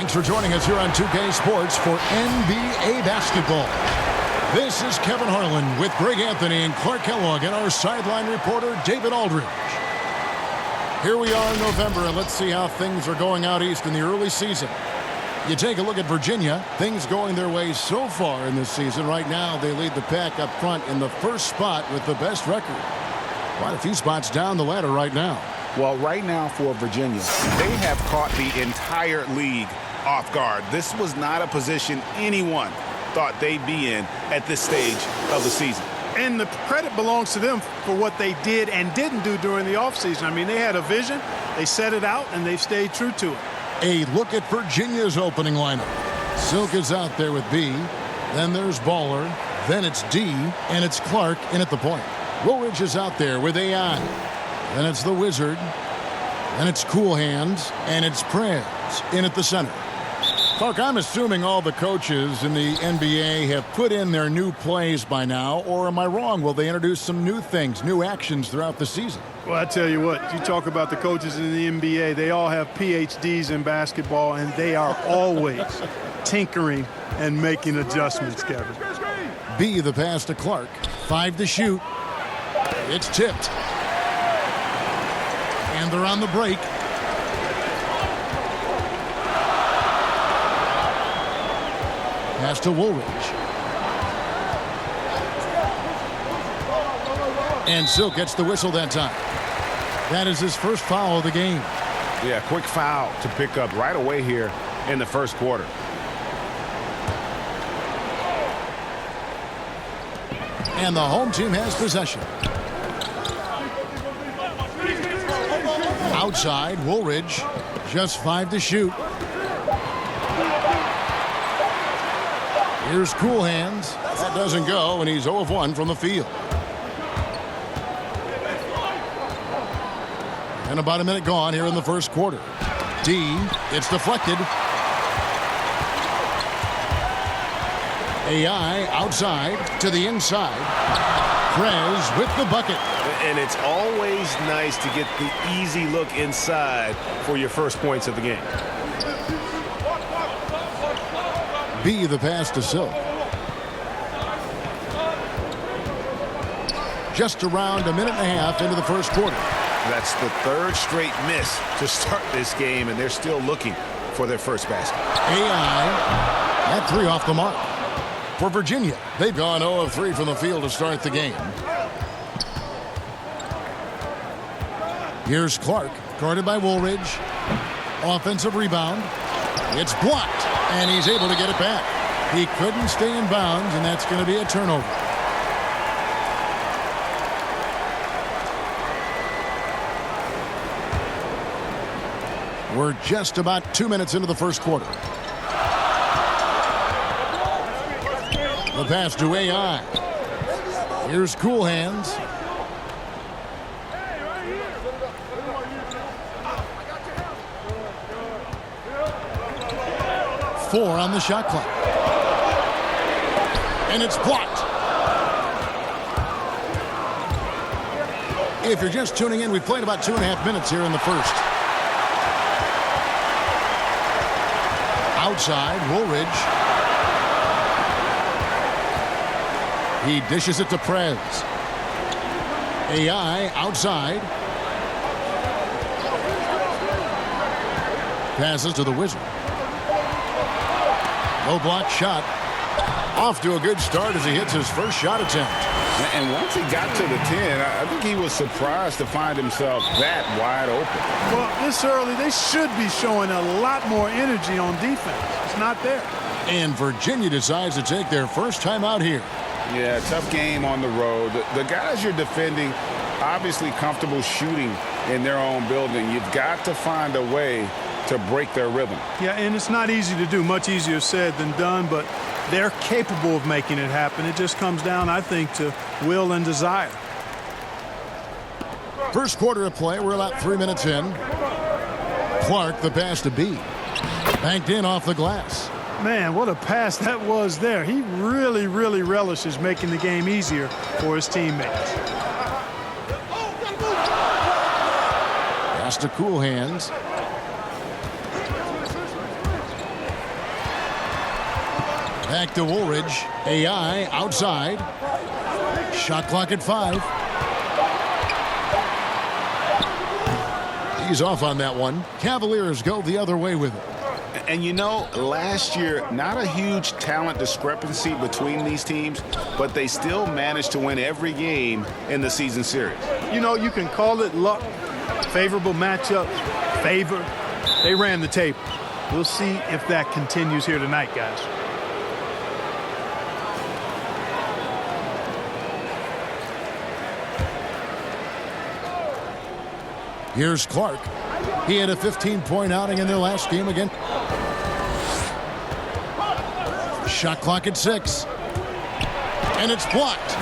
Thanks for joining us here on 2K Sports for NBA basketball. This is Kevin Harlan with Greg Anthony and Clark Kellogg and our sideline reporter, David Aldridge. Here we are in November, and let's see how things are going out east in the early season. You take a look at Virginia, things going their way so far in this season. Right now, they lead the pack up front in the first spot with the best record. Quite a few spots down the ladder right now. Well, right now for Virginia, they have caught the entire league off guard. This was not a position anyone thought they'd be in at this stage of the season. And the credit belongs to them for what they did and didn't do during the offseason. I mean, they had a vision, they set it out, and they've stayed true to it. A look at Virginia's opening lineup. Silk is out there with B. Then there's Baller. Then it's D. And it's Clark in at the point. Woolridge is out there with AI. Then it's the Wizard. Then it's Cool Hands. And it's Prez in at the center. Clark, I'm assuming all the coaches in the NBA have put in their new plays by now, or am I wrong? Will they introduce some new things, new actions throughout the season? Well, I tell you what, you talk about the coaches in the NBA, they all have PhDs in basketball, and they are always tinkering and making adjustments, Kevin. B, the pass to Clark. 5 to shoot. It's tipped. And they're on the break. Pass to Woolridge. And Silk gets the whistle that time. That is his first foul of the game. Yeah, quick foul to pick up right away here in the first quarter. And the home team has possession. Outside, Woolridge. Just 5 to shoot. Here's Cool Hands. That doesn't go, and he's 0 of 1 from the field. And about a minute gone here in the first quarter. D, it's deflected. AI outside to the inside. Prez with the bucket. And it's always nice to get the easy look inside for your first points of the game. B, the pass to Silk. Just around a minute and a half into the first quarter. That's the third straight miss to start this game, and they're still looking for their first basket. AI, that 3 off the mark. For Virginia, they've gone 0 of 3 from the field to start the game. Here's Clark, guarded by Woolridge. Offensive rebound. It's blocked, and he's able to get it back. He couldn't stay in bounds, and that's going to be a turnover. We're just about 2 minutes into the first quarter. The pass to AI. Here's Cool Hands. Four on the shot clock. And it's blocked. If you're just tuning in, we've played about 2.5 minutes here in the first. Outside, Woolridge. He dishes it to Prez. AI outside. Passes to the Wizard. Low block shot. Off to a good start as he hits his first shot attempt. And once he got to the 10, I think he was surprised to find himself that wide open. Well, this early, they should be showing a lot more energy on defense. It's not there. And Virginia decides to take their first time out here. Yeah, tough game on the road. The guys you're defending, obviously comfortable shooting in their own building. You've got to find a way to break their rhythm. Yeah, and it's not easy to do. Much easier said than done, but they're capable of making it happen. It just comes down, I think, to will and desire. First quarter of play, we're about 3 minutes in. Clark, the pass to B. Banked in off the glass. Man, what a pass that was there. He really, really relishes making the game easier for his teammates. Pass to Cool Hands. Back to Woolridge. AI outside. Shot clock at 5. He's off on that one. Cavaliers go the other way with it. And you know, last year, not a huge talent discrepancy between these teams, but they still managed to win every game in the season series. You know, you can call it luck, favorable matchups, favor. They ran the table. We'll see if that continues here tonight, guys. Here's Clark. He had a 15-point outing in their last game again. Shot clock at 6. And it's blocked.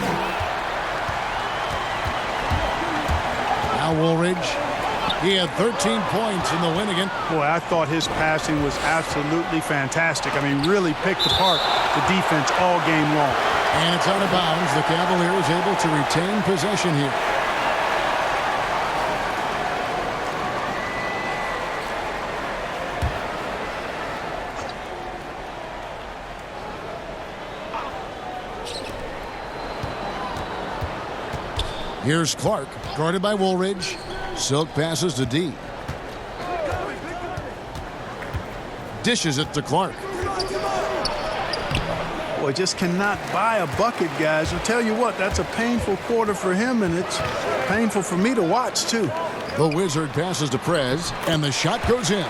Now Woolridge. He had 13 points in the win again. Boy, I thought his passing was absolutely fantastic. I mean, really picked apart the defense all game long. And it's out of bounds. The Cavaliers able to retain possession here. Here's Clark, guarded by Woolridge. Silk passes to D. Dishes it to Clark. Boy, just cannot buy a bucket, guys. I'll tell you what, that's a painful quarter for him, and it's painful for me to watch, too. The Wizard passes to Prez, and the shot goes in.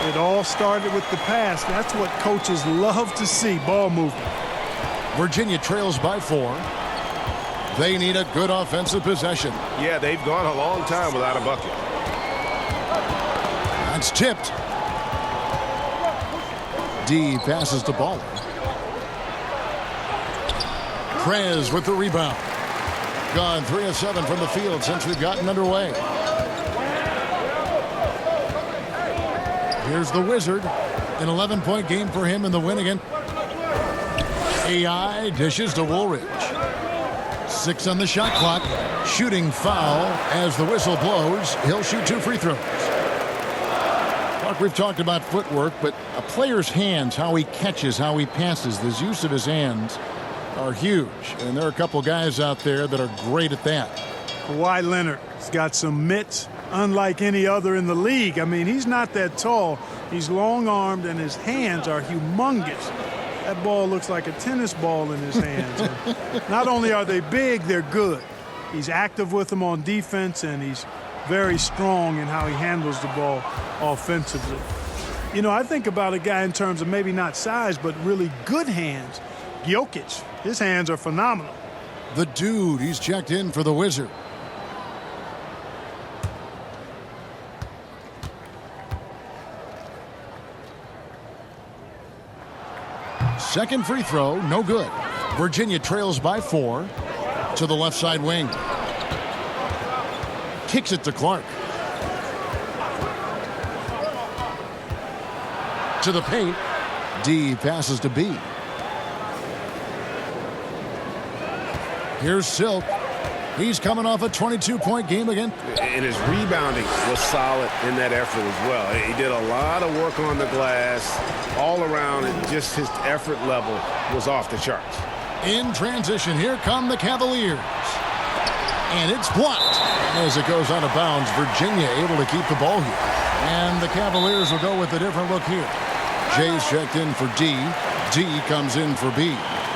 It all started with the pass. That's what coaches love to see, ball movement. Virginia trails by 4. They need a good offensive possession. Yeah, they've gone a long time without a bucket. That's tipped. D passes to Baller. Prez with the rebound. Gone 3 of 7 from the field since we've gotten underway. Here's the Wizard. An 11-point game for him in the win again. AI dishes to Woolridge. 6 on the shot clock. Shooting foul as the whistle blows. He'll shoot 2 free throws. Mark, we've talked about footwork, but a player's hands, how he catches, how he passes, the use of his hands are huge. And there are a couple guys out there that are great at that. Kawhi Leonard has got some mitts unlike any other in the league. I mean, he's not that tall. He's long-armed, and his hands are humongous. That ball looks like a tennis ball in his hands. And not only are they big, they're good. He's active with them on defense, and he's very strong in how he handles the ball offensively. You know, I think about a guy in terms of maybe not size, but really good hands. Jokic, his hands are phenomenal. The dude, he's checked in for the Wizard. Second free throw, no good. Virginia trails by 4 to the left side wing. Kicks it to Clark. To the paint. D passes to B. Here's Silk. He's coming off a 22-point game again. And his rebounding was solid in that effort as well. He did a lot of work on the glass all around, and just his effort level was off the charts. In transition, here come the Cavaliers. And it's blocked as it goes out of bounds. Virginia able to keep the ball here. And the Cavaliers will go with a different look here. Jay's checked in for D. D comes in for B.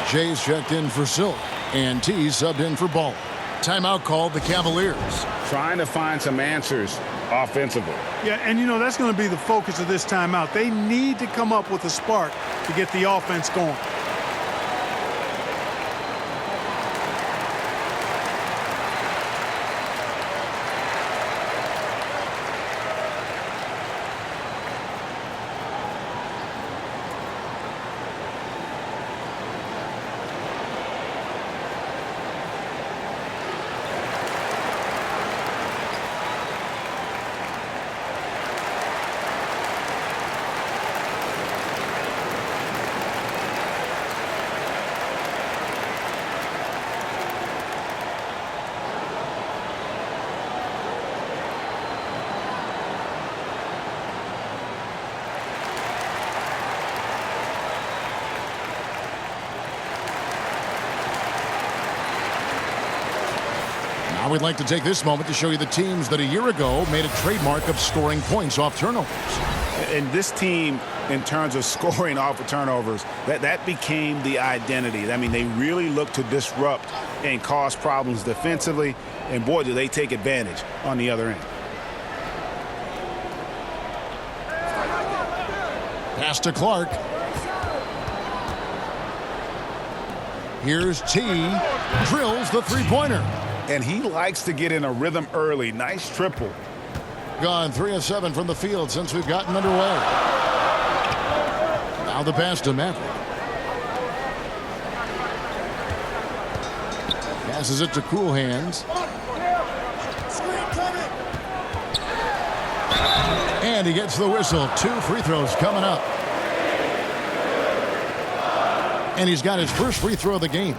Jay's checked in for Silk. And T subbed in for Ball. Timeout called the Cavaliers. Trying to find some answers offensively. Yeah, and you know, that's going to be the focus of this timeout. They need to come up with a spark to get the offense going. Now we'd like to take this moment to show you the teams that a year ago made a trademark of scoring points off turnovers. And this team, in terms of scoring off of turnovers, that became the identity. I mean, they really look to disrupt and cause problems defensively, and boy, do they take advantage on the other end. Pass to Clark. Here's T. Drills the three-pointer. And he likes to get in a rhythm early. Nice triple. Gone 3 of 7 from the field since we've gotten underway. Now the pass to Maverick. Passes it to Cool Hands. And he gets the whistle. 2 free throws coming up. And he's got his first free throw of the game.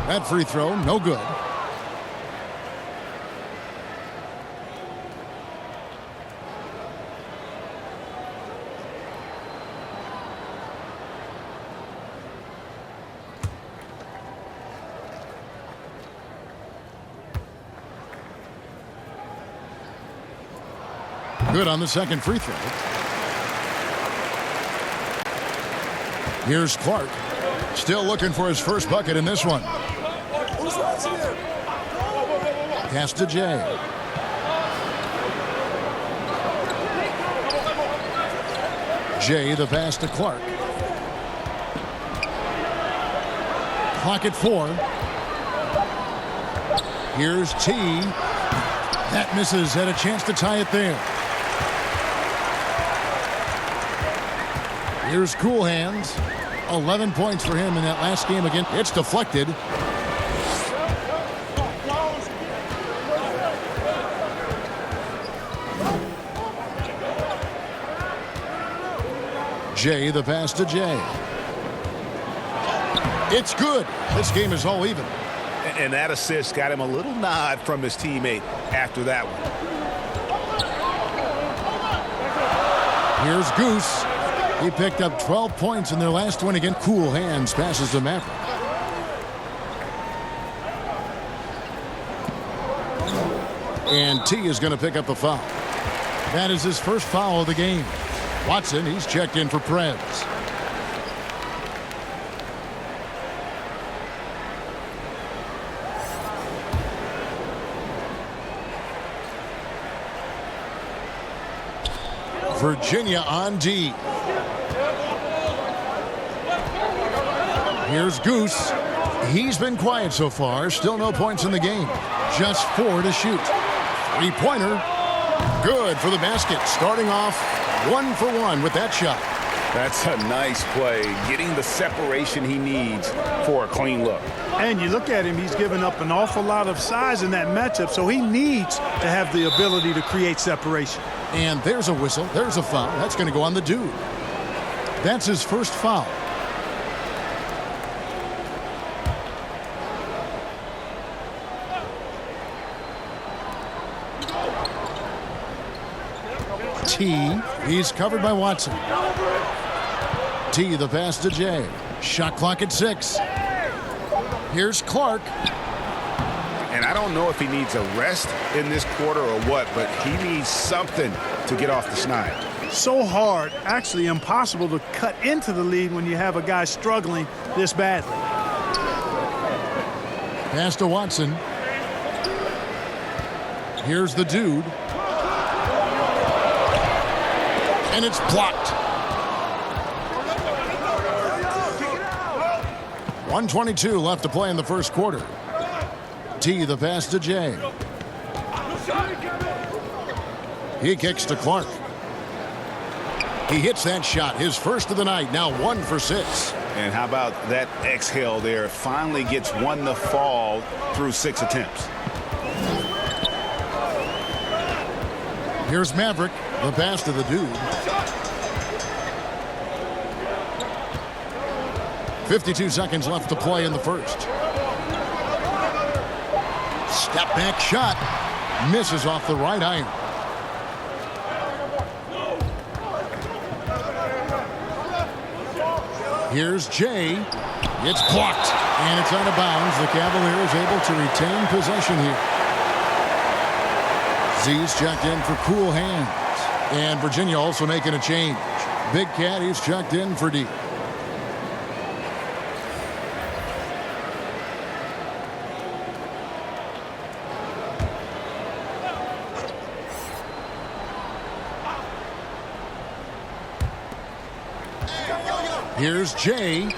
That free throw, no good. Good on the second free throw. Here's Clark. Still looking for his first bucket in this one. Pass to Jay. Jay, the pass to Clark. Clock at 4. Here's T. That misses. Had a chance to tie it there. Here's Cool Hands. 11 points for him in that last game again. It's deflected. Jay, the pass to Jay. It's good. This game is all even. And that assist got him a little nod from his teammate after that one. Here's Goose. He picked up 12 points in their last win again. Cool Hands passes to Maverick. And T is going to pick up the foul. That is his first foul of the game. Watson, he's checked in for Prez. Virginia on D. Here's Goose. He's been quiet so far. Still no points in the game. Just 4 to shoot. Three-pointer. Good for the basket. Starting off 1 for 1 with that shot. That's a nice play. Getting the separation he needs for a clean look. And you look at him, he's given up an awful lot of size in that matchup, so he needs to have the ability to create separation. And there's a whistle. There's a foul. That's going to go on the dude. That's his first foul. T. He's covered by Watson. T, the pass to Jay. Shot clock at 6. Here's Clark. And I don't know if he needs a rest in this quarter or what, but he needs something to get off the snide. So hard, actually impossible to cut into the lead when you have a guy struggling this badly. Pass to Watson. Here's the dude. And it's blocked. 1:22 left to play in the first quarter. T, the pass to Jay. He kicks to Clark. He hits that shot, his first of the night, now 1 for 6. And how about that exhale there? Finally gets one to fall through 6 attempts. Here's Maverick. The pass to the dude. 52 seconds left to play in the first. Step back shot. Misses off the right iron. Here's Jay. It's blocked. And it's out of bounds. The Cavaliers able to retain possession here. Z's checked in for cool hands. And Virginia also making a change. Big Cat, he's checked in for D. Here's Jay.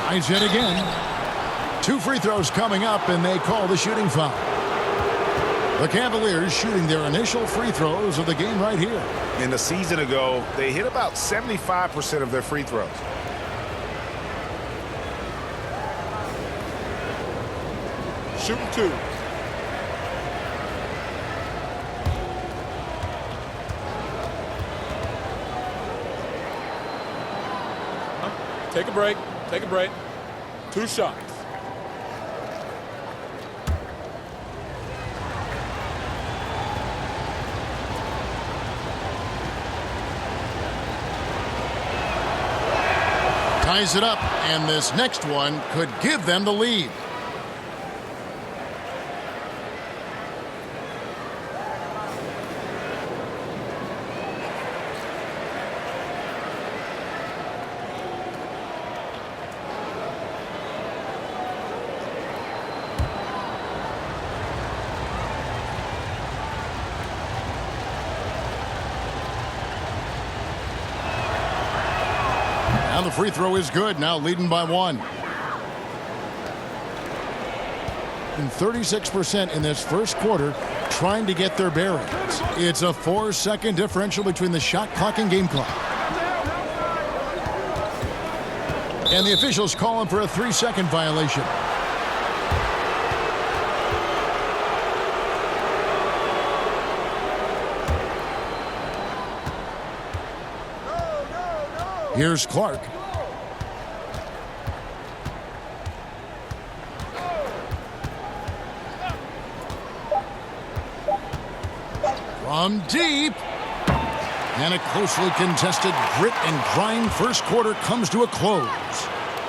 Tries it again. 2 free throws coming up, and they call the shooting foul. The Cavaliers shooting their initial free throws of the game right here. In the season ago, they hit about 75% of their free throws. Shooting 2. Take a break. Take a break. 2 shots. Ties it up, and this next one could give them the lead. Now the free throw is good, now leading by 1. And 36% in this first quarter trying to get their bearings. It's a 4-second differential between the shot clock and game clock. And the officials calling for a 3-second violation. Here's Clark. From deep. And a closely contested grit and grind first quarter comes to a close.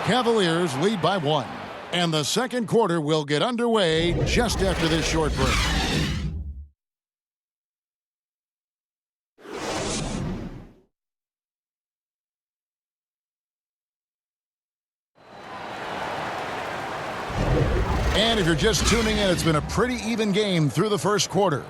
Cavaliers lead by 1. And the second quarter will get underway just after this short break. And if you're just tuning in, it's been a pretty even game through the first quarter.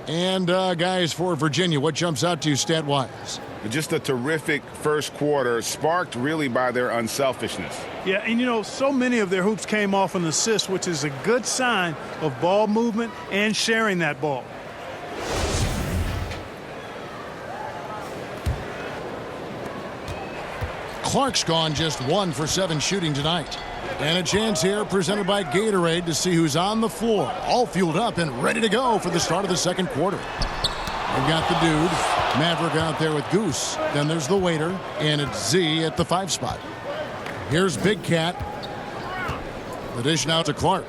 And guys, for Virginia, what jumps out to you stat-wise? Just a terrific first quarter, sparked really by their unselfishness. Yeah, and you know, so many of their hoops came off an assist, which is a good sign of ball movement and sharing that ball. Clark's gone just 1 for 7 shooting tonight. And a chance here presented by Gatorade to see who's on the floor. All fueled up and ready to go for the start of the second quarter. We've got the dude, Maverick out there with Goose. Then there's the waiter, and it's Z at the 5 spot. Here's Big Cat. The dish now to Clark.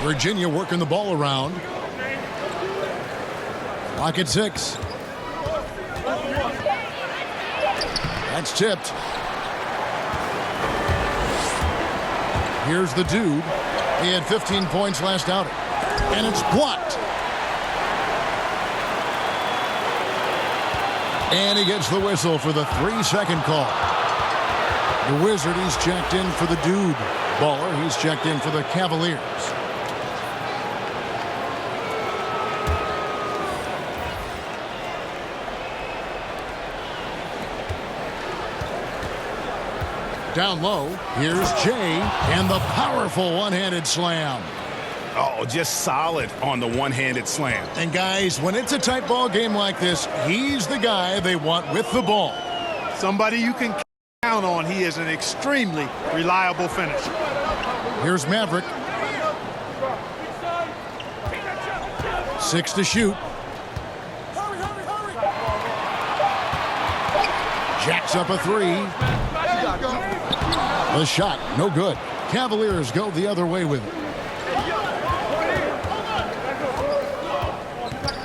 Virginia working the ball around. Clock at 6. That's tipped. Here's the dude. He had 15 points last outing. And it's blocked. And he gets the whistle for the 3-second call. The Wizard, he's checked in for the dude. Baller, he's checked in for the Cavaliers. Down low, here's Jay, and the powerful one-handed slam. Oh, just solid on the one-handed slam. And guys, when it's a tight ball game like this, he's the guy they want with the ball. Somebody you can count on. He is an extremely reliable finisher. Here's Maverick. 6 to shoot. Jacks up a 3. The shot, no good. Cavaliers go the other way with it.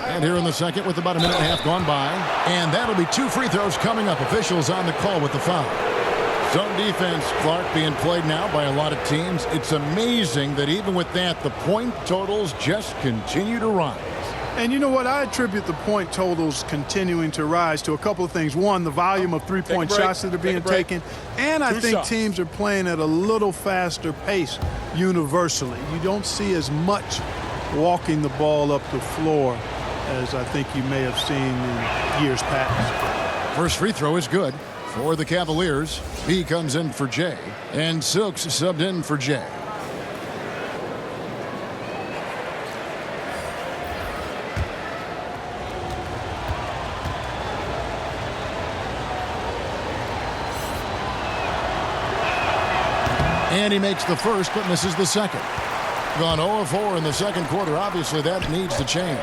And here in the second with about a minute and a half gone by. And that'll be 2 free throws coming up. Officials on the call with the foul. Zone defense, Clark, being played now by a lot of teams. It's amazing that even with that, the point totals just continue to rise. And you know what? I attribute the point totals continuing to rise to a couple of things. One, the volume of three-point shots that are being taken. And I think teams are playing at a little faster pace universally. You don't see as much walking the ball up the floor as I think you may have seen in years past. First free throw is good for the Cavaliers. B comes in for Jay, and Silks subbed in for Jay. And he makes the first, but misses the second. Gone 0 of 4 in the second quarter. Obviously, that needs to change.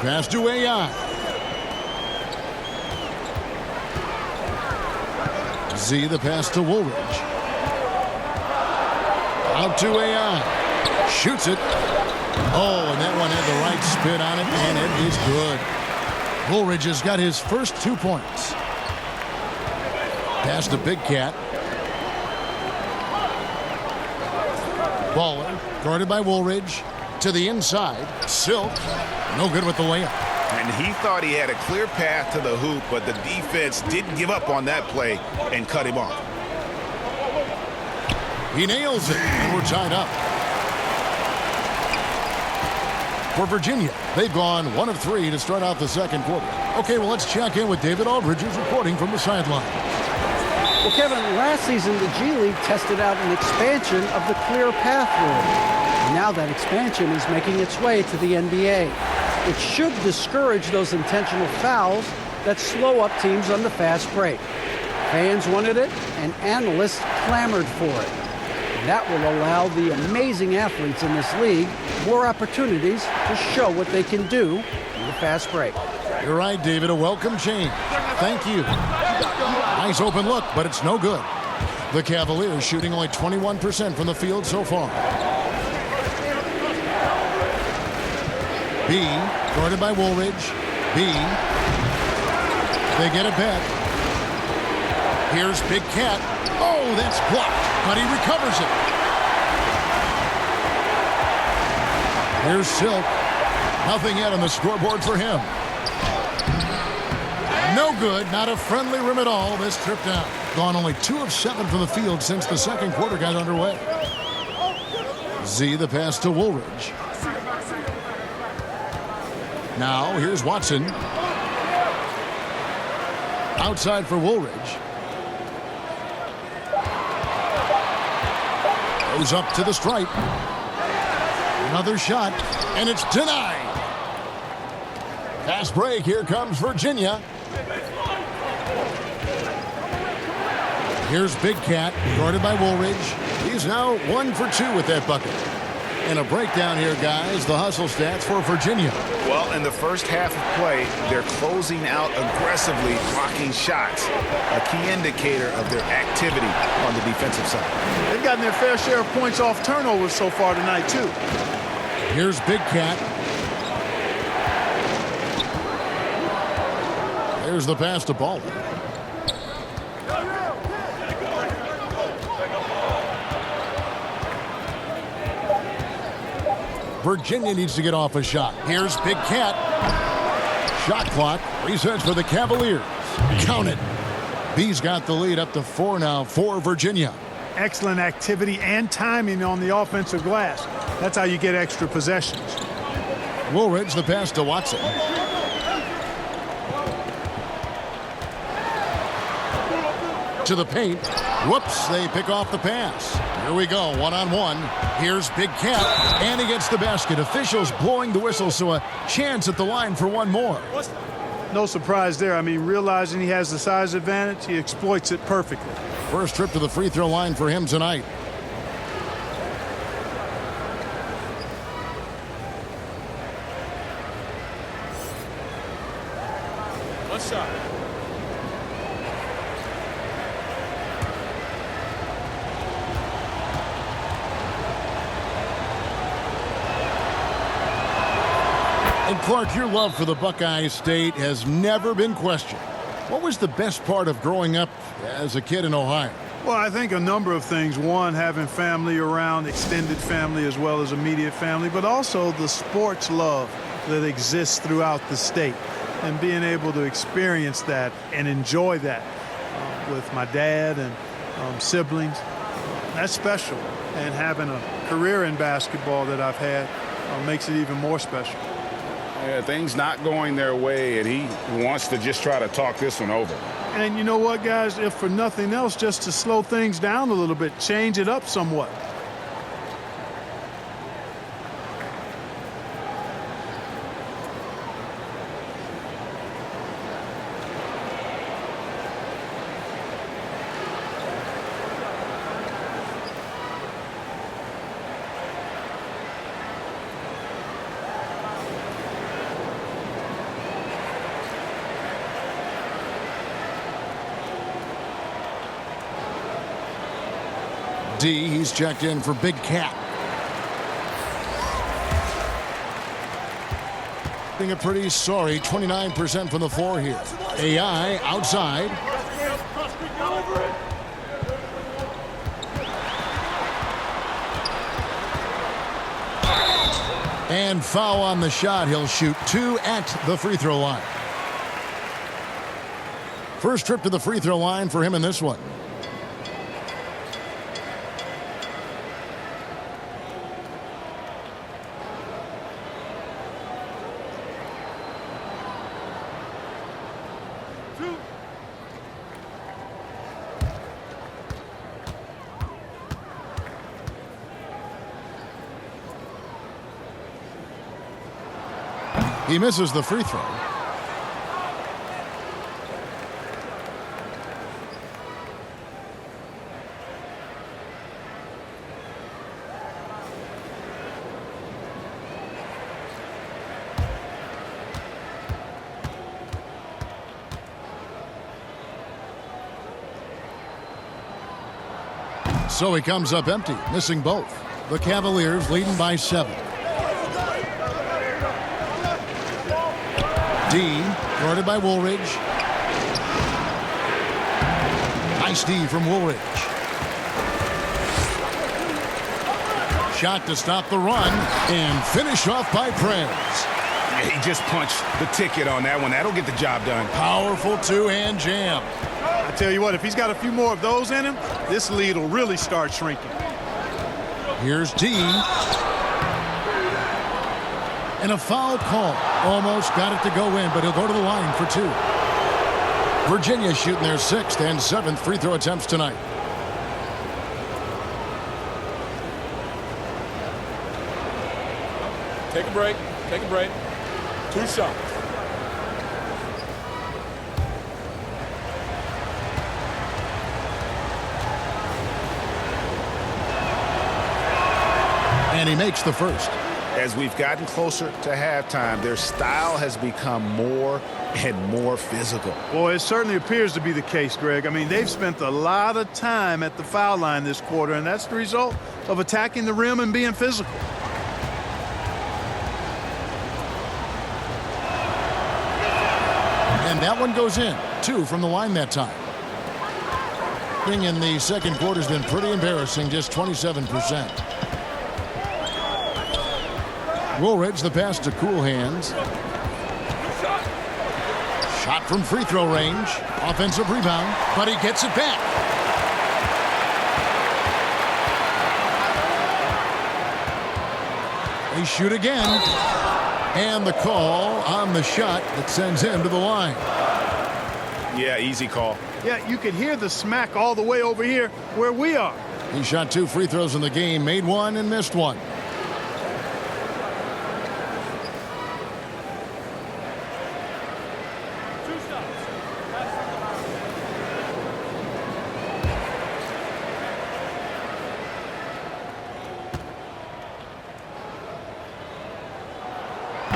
Pass to AI. Z, the pass to Woolridge. Out to AI. Shoots it. Oh, and that one had the right spin on it, and it is good. Woolridge has got his first 2 points. Pass to Big Cat. Baller, guarded by Woolridge. To the inside. Silk, no good with the layup. And he thought he had a clear path to the hoop, but the defense didn't give up on that play and cut him off. He nails it, and we're tied up. For Virginia, they've gone 1 of 3 to start out the second quarter. Okay, well, let's check in with David Aldridge, who's reporting from the sideline. Well, Kevin, last season the G League tested out an expansion of the clear path rule. And now that expansion is making its way to the NBA. It should discourage those intentional fouls that slow up teams on the fast break. Fans wanted it, and analysts clamored for it. And that will allow the amazing athletes in this league more opportunities to show what they can do in the fast break. You're right, David. A welcome change. Thank you. Nice open look, but it's no good. The Cavaliers shooting only 21% from the field so far. B, guarded by Woolridge. B. They get it back. Here's Big Cat. Oh, that's blocked, but he recovers it. Here's Silk. Nothing yet on the scoreboard for him. No good, not a friendly rim at all. This trip down. Gone only 2 of 7 from the field since the second quarter got underway. Z, the pass to Woolridge. Now, here's Watson. Outside for Woolridge. Goes up to the stripe. Another shot, and it's denied. Fast break, here comes Virginia. Here's Big Cat, guarded by Woolridge. He's now 1 for 2 with that bucket. And a breakdown here, guys. The hustle stats for Virginia. Well, in the first half of play, they're closing out aggressively, blocking shots. A key indicator of their activity on the defensive side. They've gotten their fair share of points off turnovers so far tonight, too. Here's Big Cat. There's the pass to Ball. Virginia needs to get off a shot. Here's Big Cat. Shot clock resets for the Cavaliers. Count it. B's got the lead up to 4 now for Virginia. Excellent activity and timing on the offensive glass. That's how you get extra possessions. Woolridge, the pass to Watson. To the paint. Whoops, they pick off the pass. Here we go, one-on-one. Here's Big Cat, and he gets the basket. Officials blowing the whistle, so a chance at the line for one more. No surprise there. I mean, realizing he has the size advantage, he exploits it perfectly. First trip to the free throw line for him tonight. Clark, your love for the Buckeye State has never been questioned. What was the best part of growing up as a kid in Ohio? Well, I think a number of things. One, having family around, extended family as well as immediate family, but also the sports love that exists throughout the state and being able to experience that and enjoy that with my dad and siblings. That's special. And having a career in basketball that I've had makes it even more special. Yeah, things not going their way, and he wants to just try to talk this one over. And you know what, guys? If for nothing else, just to slow things down a little bit, change it up somewhat. D, he's checked in for Big Cat. Being a pretty sorry 29% from the floor here. AI outside. And foul on the shot. He'll shoot 2 at the free throw line. First trip to the free throw line for him in this one. He misses the free throw. So he comes up empty, missing both. The Cavaliers leading by 7. D, guarded by Woolridge. Nice D from Woolridge. Shot to stop the run and finish off by Prez. Yeah, he just punched the ticket on that one. That'll get the job done. Powerful two-hand jam. I tell you what, if he's got a few more of those in him, this lead will really start shrinking. Here's D. And a foul call. Almost got it to go in, but he'll go to the line for 2. Virginia shooting their 6th and 7th free throw attempts tonight. Take a break. Take a break. 2 shots. And he makes the first. As we've gotten closer to halftime, their style has become more and more physical. Well, it certainly appears to be the case, Greg. I mean, they've spent a lot of time at the foul line this quarter, and that's the result of attacking the rim and being physical. And that one goes in. 2 from the line that time. Thing in the second quarter has been pretty embarrassing, just 27%. Woolridge, the pass to Cool Hands. Shot from free throw range. Offensive rebound, but he gets it back. They shoot again. And the call on the shot that sends him to the line. Yeah, easy call. Yeah, you could hear the smack all the way over here where we are. He shot 2 free throws in the game, made 1 and missed 1.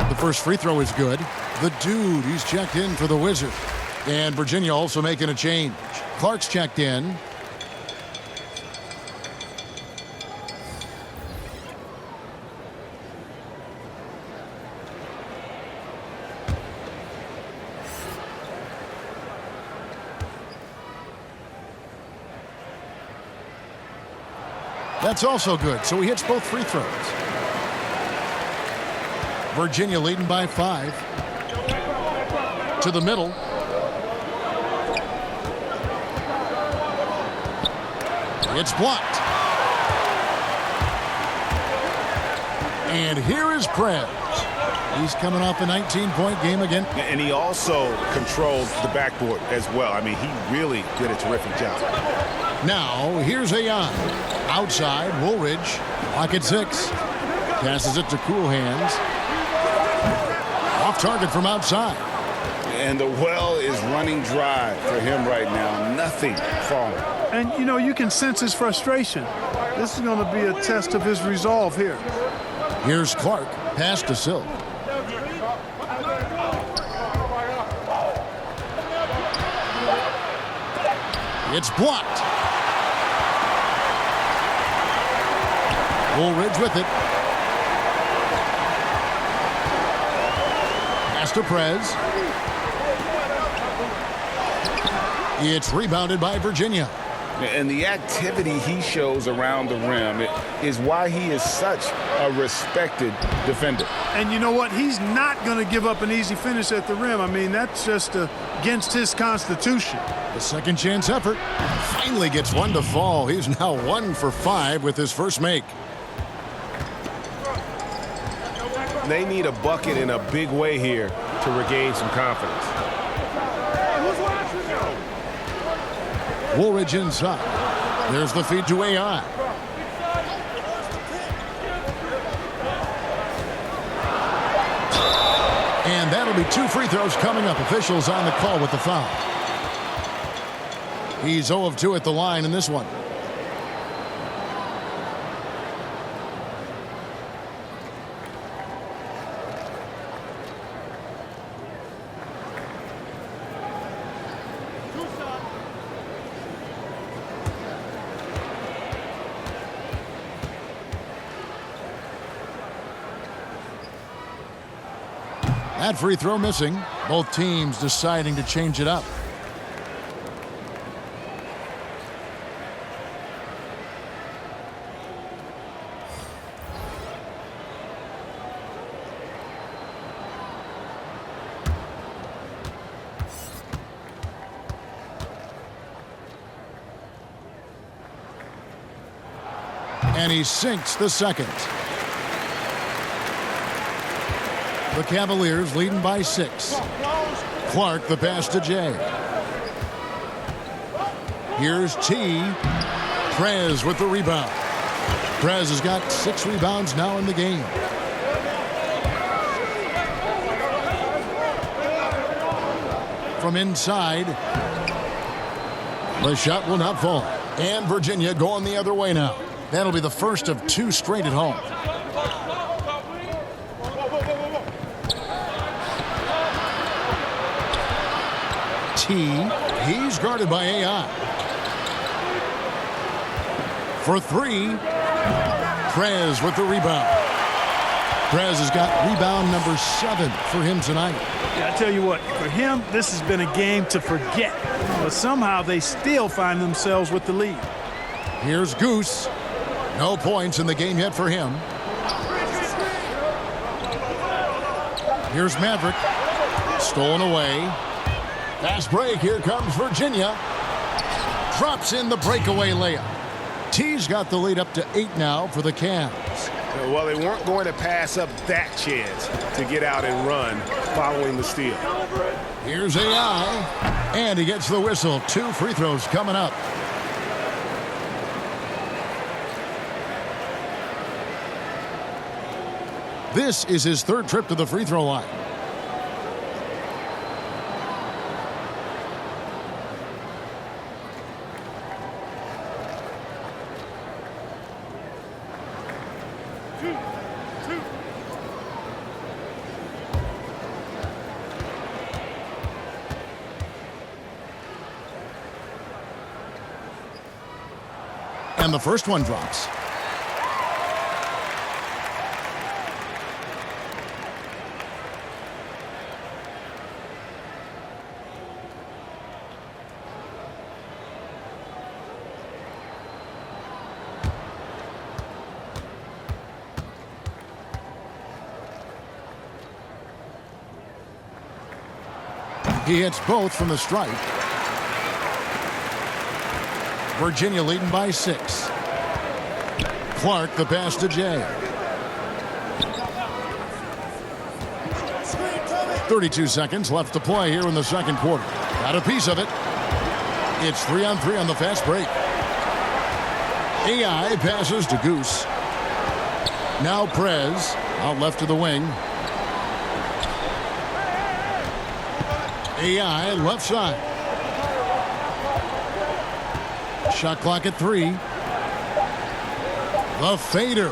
The first free throw is good. The dude, he's checked in for the Wizards. And Virginia also making a change. Clark's checked in. That's also good, so he hits both free throws. Virginia leading by 5. To the middle. It's blocked. And here is Prez. He's coming off a 19-point game again. And he also controlled the backboard as well. I mean, he really did a terrific job. Now, here's Ayan. Outside, Woolridge. Lock at 6. Passes it to Cool Hands. Off target from outside. And the well is running dry for him right now. Nothing falling. And, you know, you can sense his frustration. This is going to be a test of his resolve here. Here's Clark. Pass to Silk. It's blocked. Woolridge with it. Pass to Prez. It's rebounded by Virginia. And the activity he shows around the rim is why he is such a respected defender. And you know what? He's not going to give up an easy finish at the rim. I mean, that's just against his constitution. The second chance effort finally gets one to fall. He's now 1 for 5 with his first make. They need a bucket in a big way here to regain some confidence. Woolridge inside. There's the feed to AI. And that'll be 2 free throws coming up. Officials on the call with the foul. He's 0 of 2 at the line in this one. That free throw missing. Both teams deciding to change it up. And he sinks the second. The Cavaliers leading by 6. Clark the pass to Jay. Here's T. Prez with the rebound. Prez has got 6 rebounds now in the game. From inside. The shot will not fall. And Virginia going the other way now. That'll be the first of 2 straight at home. He's guarded by AI. For 3, Prez with the rebound. Prez has got rebound number 7 for him tonight. Yeah, I tell you what, for him, this has been a game to forget. But somehow they still find themselves with the lead. Here's Goose. No points in the game yet for him. Here's Maverick. Stolen away. Fast break. Here comes Virginia. Drops in the breakaway layup. T's got the lead up to 8 now for the Cavs. Well, they weren't going to pass up that chance to get out and run following the steal. Here's AI. And he gets the whistle. 2 free throws coming up. This is his 3rd trip to the free throw line. And the first one drops. He hits both from the stripe. Virginia leading by 6. Clark, the pass to Jay. 32 seconds left to play here in the second quarter. Got a piece of it. It's 3-on-3 on the fast break. AI passes to Goose. Now Prez out left to the wing. AI left side. Shot clock at 3. The fader.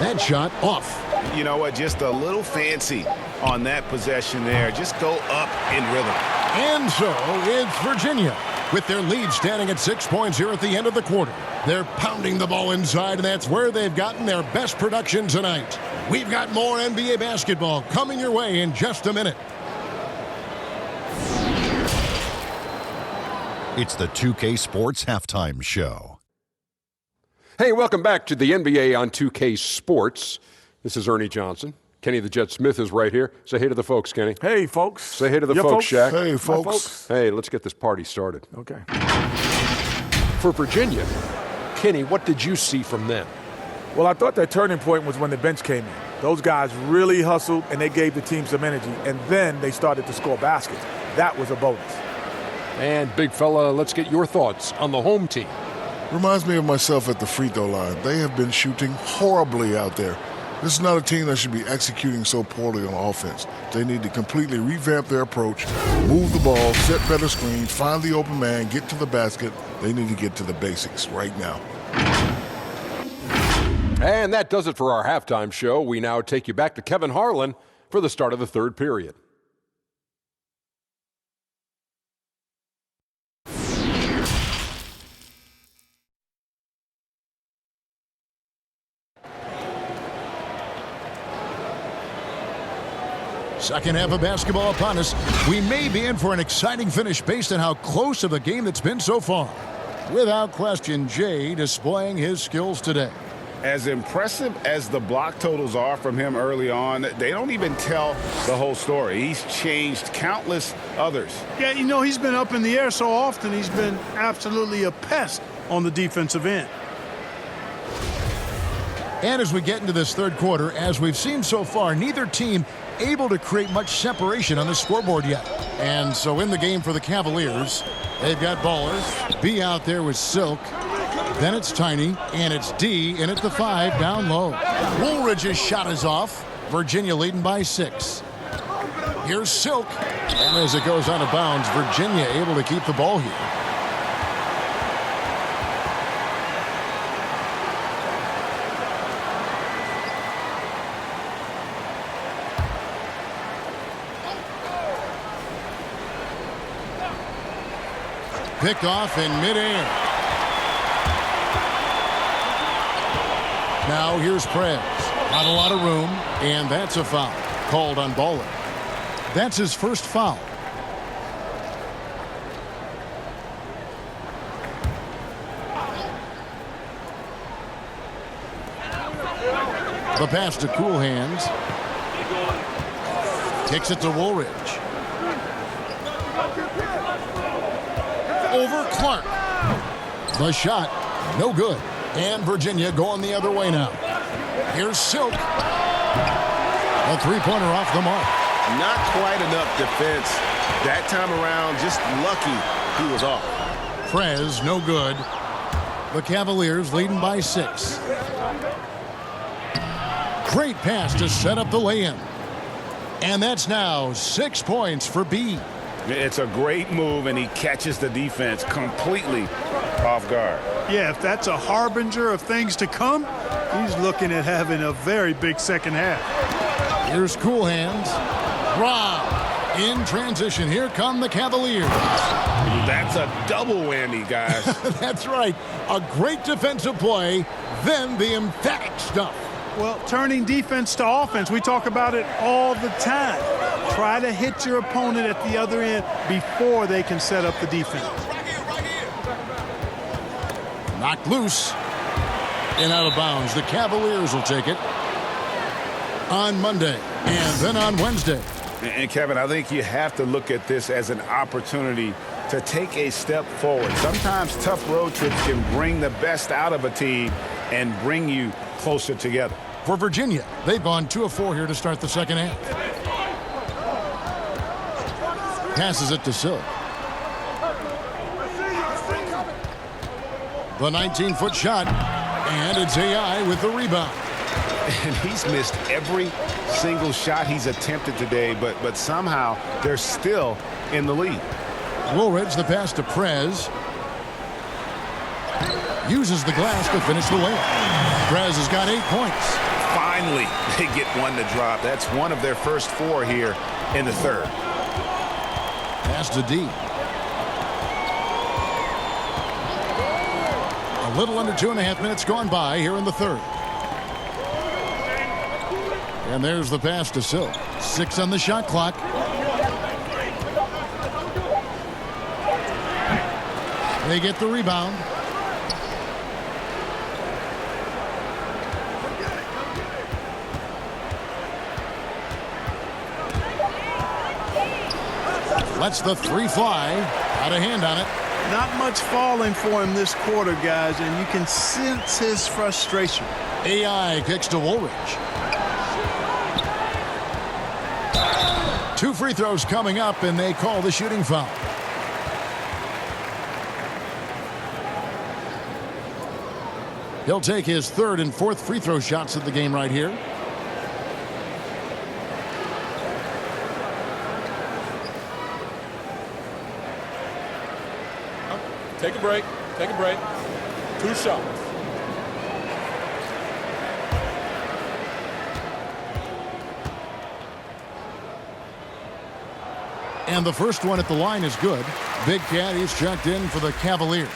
That shot off. You know what? Just a little fancy on that possession there. Just go up in rhythm. And so it's Virginia with their lead standing at 6 points here at the end of the quarter. They're pounding the ball inside, and that's where they've gotten their best production tonight. We've got more NBA basketball coming your way in just a minute. It's the 2K Sports Halftime Show. Hey, welcome back to the NBA on 2K Sports. This is Ernie Johnson. Kenny the Jet Smith is right here. Say hey to the folks, Kenny. Hey, folks. Say hey to the folks, Shaq. Hey, folks. Hey, let's get this party started. Okay. For Virginia, Kenny, what did you see from them? Well, I thought that turning point was when the bench came in. Those guys really hustled, and they gave the team some energy, and then they started to score baskets. That was a bonus. And, big fella, let's get your thoughts on the home team. Reminds me of myself at the free throw line. They have been shooting horribly out there. This is not a team that should be executing so poorly on offense. They need to completely revamp their approach, move the ball, set better screens, find the open man, get to the basket. They need to get to the basics right now. And that does it for our halftime show. We now take you back to Kevin Harlan for the start of the third period. Second half of basketball upon us. We may be in for an exciting finish based on how close of a game that's been so far. Without question, Jay displaying his skills today. As impressive as the block totals are from him early on, they don't even tell the whole story. He's changed countless others. Yeah, you know, he's been up in the air so often, he's been absolutely a pest on the defensive end. And as we get into this third quarter, as we've seen so far, neither team able to create much separation on the scoreboard yet. And so in the game for the Cavaliers, they've got Baller, B out there with Silk, then it's Tiny, and it's D in at the 5 down low. Woolridge's shot is off. Virginia leading by 6. Here's Silk, and as it goes out of bounds, Virginia able to keep the ball here. Picked off in midair. Now here's Prez. Not a lot of room, and that's a foul. Called on Baller. That's his first foul. The pass to Cool Hands. Kicks it to Woolridge. Over Clark. The shot, no good. And Virginia going the other way now. Here's Silk. A three-pointer off the mark. Not quite enough defense. That time around, just lucky he was off. Prez, no good. The Cavaliers leading by 6. Great pass to set up the lay-in. And that's now 6 points for B. It's a great move, and he catches the defense completely off guard. Yeah, if that's a harbinger of things to come, he's looking at having a very big second half. Here's Cool Hands. Rob in transition. Here come the Cavaliers. That's a double whammy, guys. That's right. A great defensive play, then the emphatic stuff. Well, turning defense to offense, we talk about it all the time. Try to hit your opponent at the other end before they can set up the defense. Knocked loose and out of bounds. The Cavaliers will take it on Monday and then on Wednesday. And Kevin, I think you have to look at this as an opportunity to take a step forward. Sometimes tough road trips can bring the best out of a team and bring you closer together. For Virginia, they've gone 2 of 4 here to start the second half. Passes it to Silk. The 19-foot shot, and it's AI with the rebound. And he's missed every single shot he's attempted today, but somehow they're still in the lead. Woolridge, the pass to Prez. Uses the glass to finish the layup. Prez has got 8 points. Finally, they get one to drop. That's one of their first 4 here in the third. Pass to D. A little under 2.5 minutes gone by here in the third. And there's the pass to Silk. 6 on the shot clock. They get the rebound. Lets the 3 fly. Got a hand on it. Not much falling for him this quarter, guys, and you can sense his frustration. AI kicks to Woolridge. 2 free throws coming up, and they call the shooting foul. He'll take his 3rd and 4th free throw shots of the game right here. Take a break. Take a break. 2 shots. And the first one at the line is good. Big Cat, he's checked in for the Cavaliers.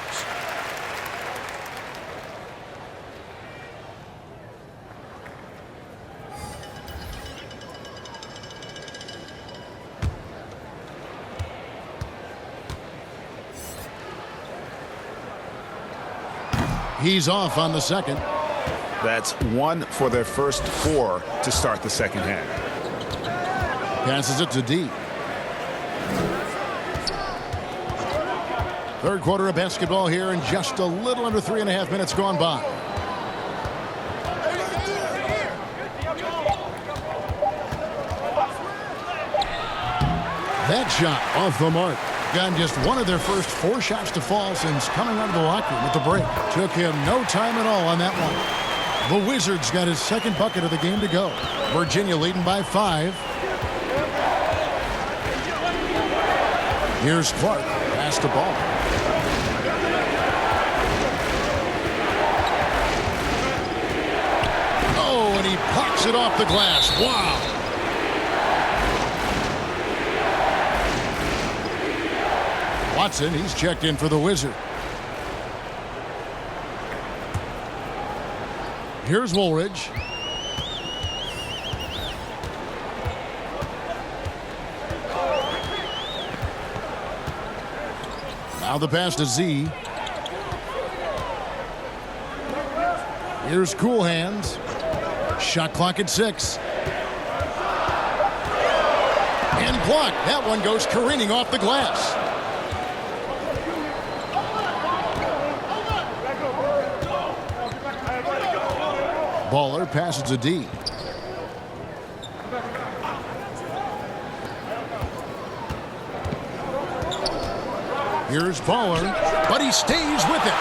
He's off on the second. That's 1 for their first 4 to start the second half. Passes it to D. Third quarter of basketball here, and just a little under 3.5 minutes gone by. That shot off the mark. Gotten just one of their first 4 shots to fall since coming out of the locker room with the break. Took him no time at all on that one. The Wizards got his 2nd bucket of the game to go. Virginia leading by 5. Here's Clark. Pass to Ball. Oh, and he pops it off the glass. Wow. Watson, he's checked in for the Wizard. Here's Woolridge. Now the pass to Z. Here's Cool Hands. Shot clock at 6. And blocked. That one goes careening off the glass. Baller passes to D. Here's Baller, but he stays with it.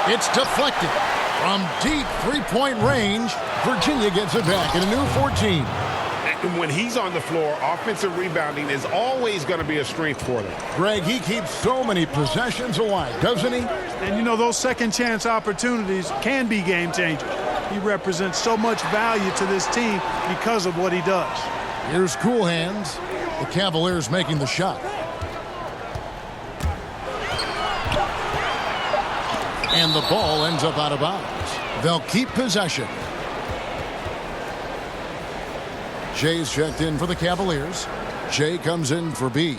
It's deflected. From deep 3-point range, Virginia gets it back in a new 14. And when he's on the floor, offensive rebounding is always going to be a strength for them. Greg, he keeps so many possessions alive, doesn't he? And, you know, those second chance opportunities can be game changers. He represents so much value to this team because of what he does. Here's Cool Hands. The Cavaliers making the shot. And the ball ends up out of bounds. They'll keep possession. Jay's checked in for the Cavaliers. Jay comes in for B.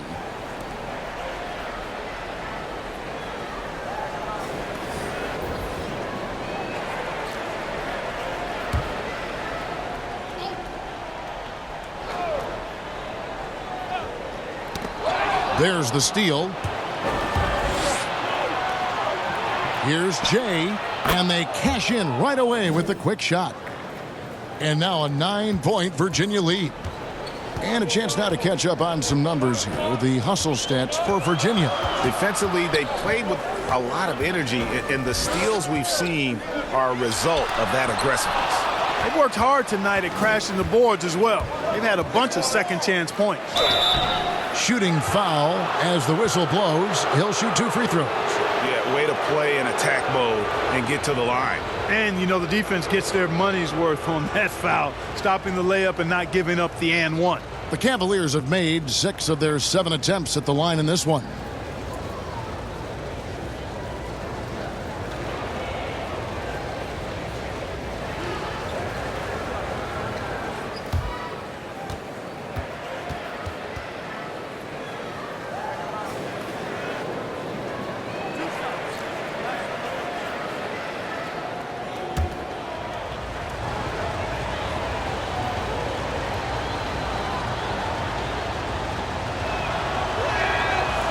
There's the steal. Here's Jay, and they cash in right away with the quick shot. And now a 9-point Virginia lead. And a chance now to catch up on some numbers here. The hustle stats for Virginia. Defensively, they played with a lot of energy, and the steals we've seen are a result of that aggressiveness. They've worked hard tonight at crashing the boards as well. They've had a bunch of second chance points. Shooting foul as the whistle blows. He'll shoot 2 free throws. Yeah, way to play in attack mode and get to the line. And, you know, the defense gets their money's worth on that foul, stopping the layup and not giving up the and one. The Cavaliers have made 6 of their 7 attempts at the line in this one.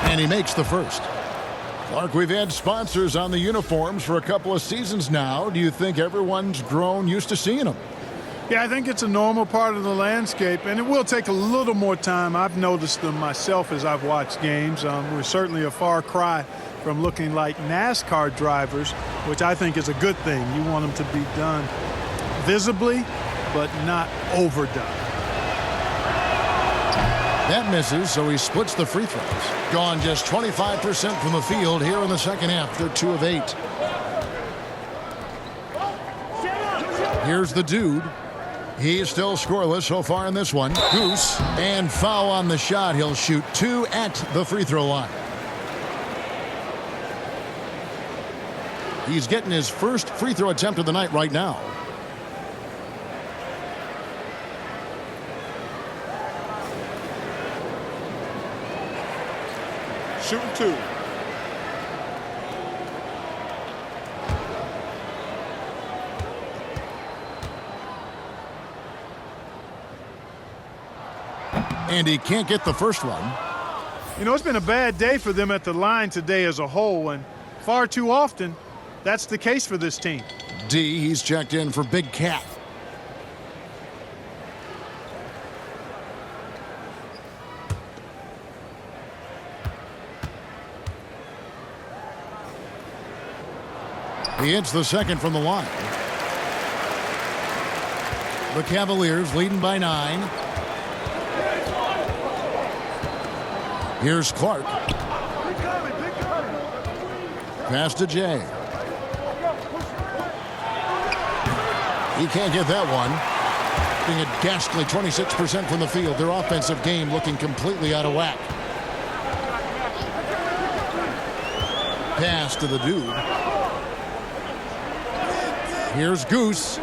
And he makes the first. Clark, we've had sponsors on the uniforms for a couple of seasons now. Do you think everyone's grown used to seeing them? Yeah, I think it's a normal part of the landscape, and it will take a little more time. I've noticed them myself as I've watched games. We're certainly a far cry from looking like NASCAR drivers, which I think is a good thing. You want them to be done visibly, but not overdone. That misses, so he splits the free throws. Gone just 25% from the field here in the second half. They're 2 of 8. Here's the dude. He's still scoreless so far in this one. Goose, and foul on the shot. He'll shoot 2 at the free throw line. He's getting his first free throw attempt of the night right now. Shooting 2. And he can't get the first one. You know, it's been a bad day for them at the line today as a whole, and far too often, that's the case for this team. D, he's checked in for Big Cat. He hits the second from the line. The Cavaliers leading by 9. Here's Clark. Pass to Jay. He can't get that one. Being a ghastly 26% from the field. Their offensive game looking completely out of whack. Pass to the dude. Here's Goose.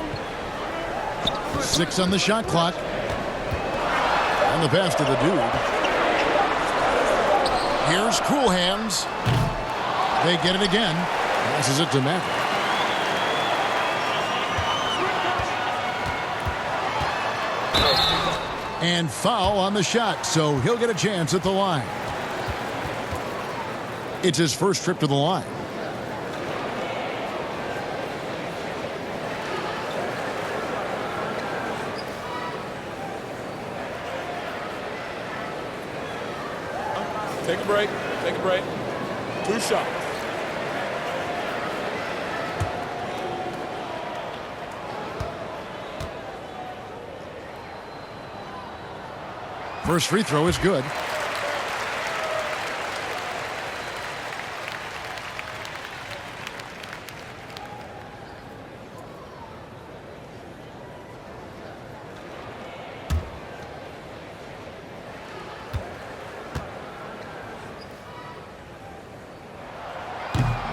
6 on the shot clock. And the pass to the dude. Here's Cool Hands. They get it again. Passes it to Maverick. And foul on the shot, so he'll get a chance at the line. It's his first trip to the line. Take a break. Take a break. 2 shots. First free throw is good.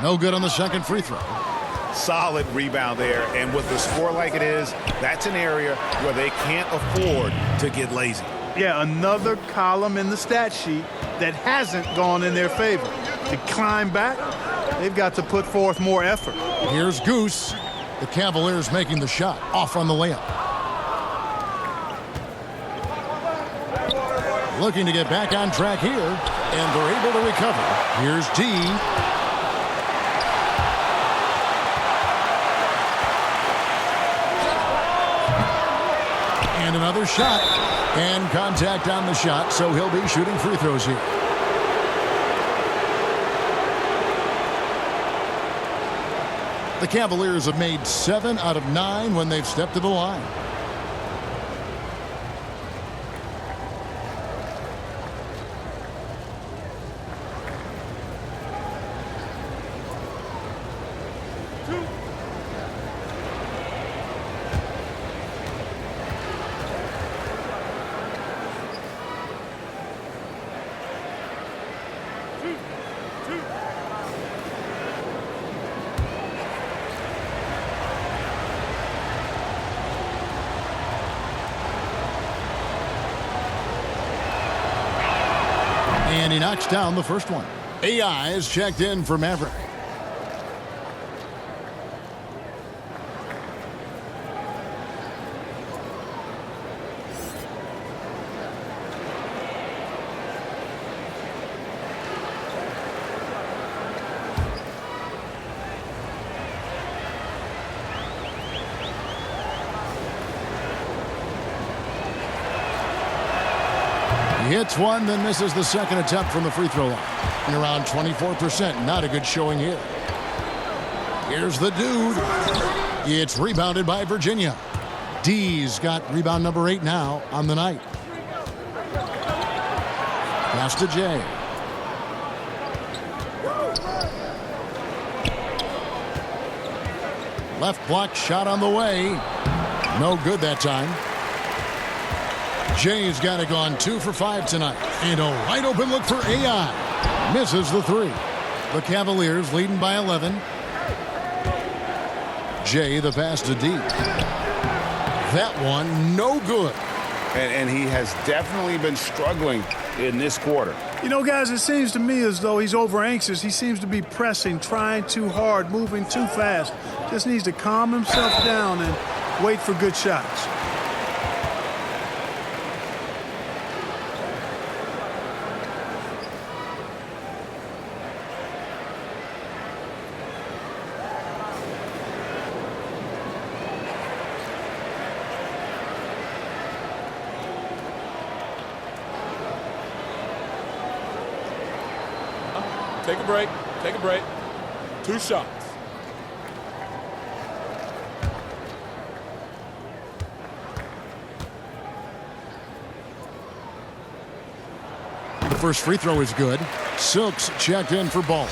No good on the second free throw. Solid rebound there, and with the score like it is, that's an area where they can't afford to get lazy. Yeah, another column in the stat sheet that hasn't gone in their favor. To climb back, they've got to put forth more effort. Here's Goose. The Cavaliers making the shot. Off on the layup. Looking to get back on track here. And they're able to recover. Here's D. And another shot. And contact on the shot, so he'll be shooting free throws here. The Cavaliers have made 7 out of 9 when they've stepped to the line. And he knocks down the first one. AI is checked in for Maverick. He hits one, then misses the second attempt from the free throw line. And around 24%. Not a good showing here. Here's the dude. It's rebounded by Virginia. D's got rebound number 8 now on the night. Pass to Jay. Left block shot on the way. No good that time. Jay's got it gone 2 for 5 tonight. And a wide open look for AI. Misses the 3. The Cavaliers leading by 11. Jay the pass to D. That one no good. And he has definitely been struggling in this quarter. You know, guys, it seems to me as though he's over anxious. He seems to be pressing, trying too hard, moving too fast. Just needs to calm himself down and wait for good shots. Take a break. Take a break. 2 shots. The first free throw is good. Silks checked in for ball.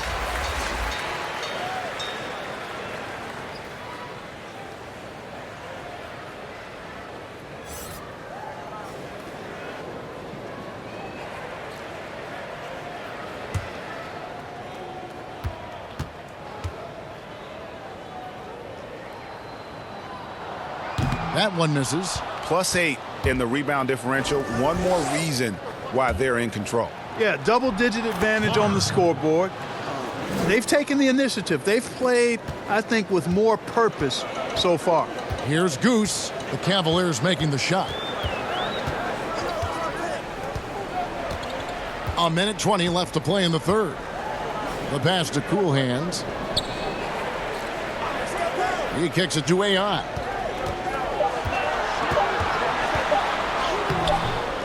That one misses. +8 in the rebound differential. One more reason why they're in control. Yeah, double-digit advantage on the scoreboard. They've taken the initiative. They've played, I think, with more purpose so far. Here's Goose. The Cavaliers making the shot. A minute 20 left to play in the third. The pass to Cool Hands. He kicks it to AI.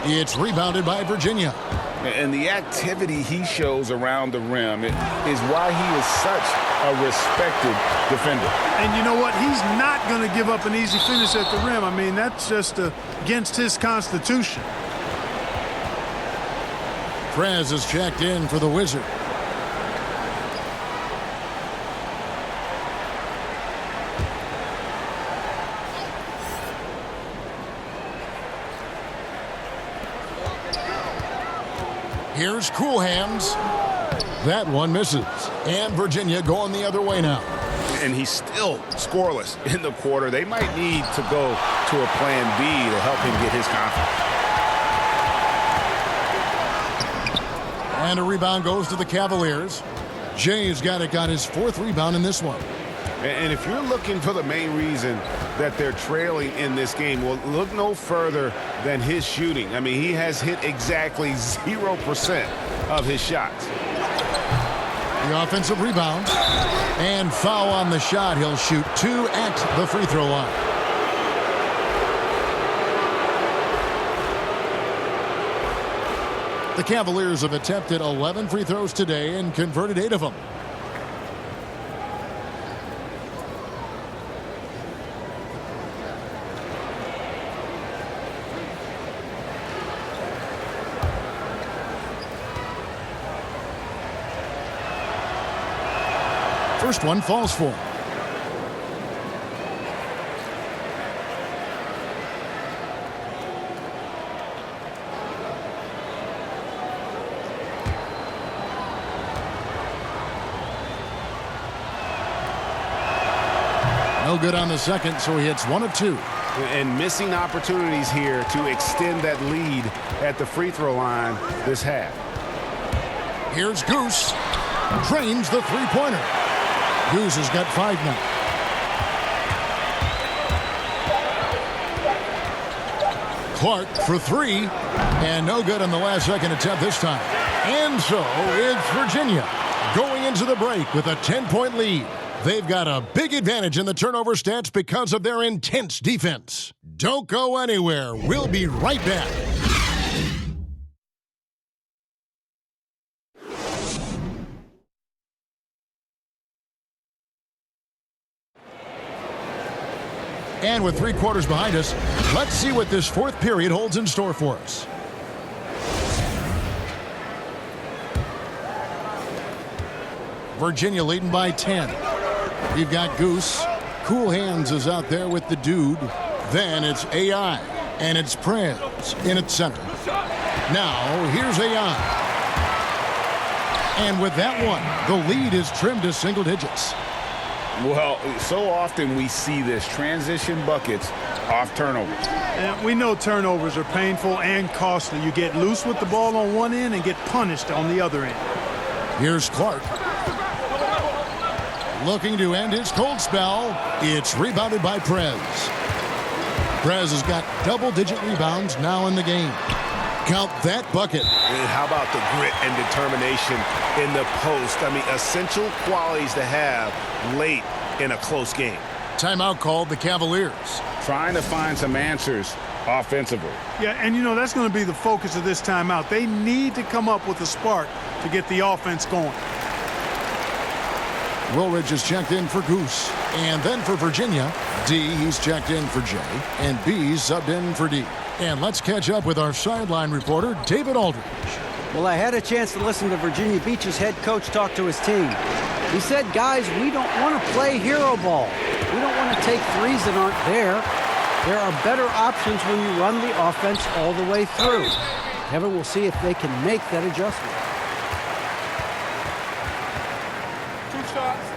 It's rebounded by Virginia. And the activity he shows around the rim is why he is such a respected defender. And you know what? He's not going to give up an easy finish at the rim. I mean, that's just against his constitution. Prez is checked in for the Wizard. Here's Cool Hands. That one misses. And Virginia going the other way now. And he's still scoreless in the quarter. They might need to go to a plan B to help him get his confidence. And a rebound goes to the Cavaliers. Jay's got his 4th rebound in this one. And if you're looking for the main reason that they're trailing in this game, well, look no further than his shooting. I mean, he has hit exactly 0% of his shots. The offensive rebound. And foul on the shot. He'll shoot 2 at the free throw line. The Cavaliers have attempted 11 free throws today and converted 8 of them. First one falls for him. No good on the second, so he hits 1 of 2. And missing opportunities here to extend that lead at the free throw line this half. Here's Goose. Drains the three-pointer. Goose has got 5 now. Clark for 3. And no good on the last second attempt this time. And so it's Virginia going into the break with a 10-point lead. They've got a big advantage in the turnover stats because of their intense defense. Don't go anywhere. We'll be right back. And with 3 quarters behind us, let's see what this 4th period holds in store for us. Virginia leading by 10. We've got Goose. Cool Hands is out there with the dude. Then it's AI. And it's Prez in its center. Now, here's AI. And with that one, the lead is trimmed to single digits. Well, so often we see this, transition buckets off turnovers. And we know turnovers are painful and costly. You get loose with the ball on one end and get punished on the other end. Here's Clark. Looking to end his cold spell. It's rebounded by Prez. Prez has got double-digit rebounds now in the game. Count that bucket. And how about the grit and determination in the post? I mean, essential qualities to have late in a close game. Timeout called the Cavaliers. Trying to find some answers offensively. Yeah, and you know, that's going to be the focus of this timeout. They need to come up with a spark to get the offense going. Woolridge is checked in for Goose. And then for Virginia, D, he's checked in for J. And B, subbed in for D. And let's catch up with our sideline reporter, David Aldridge. Well, I had a chance to listen to Virginia Beach's head coach talk to his team. He said, guys, we don't want to play hero ball. We don't want to take threes that aren't there. There are better options when you run the offense all the way through. Kevin will see if they can make that adjustment. 2 shots.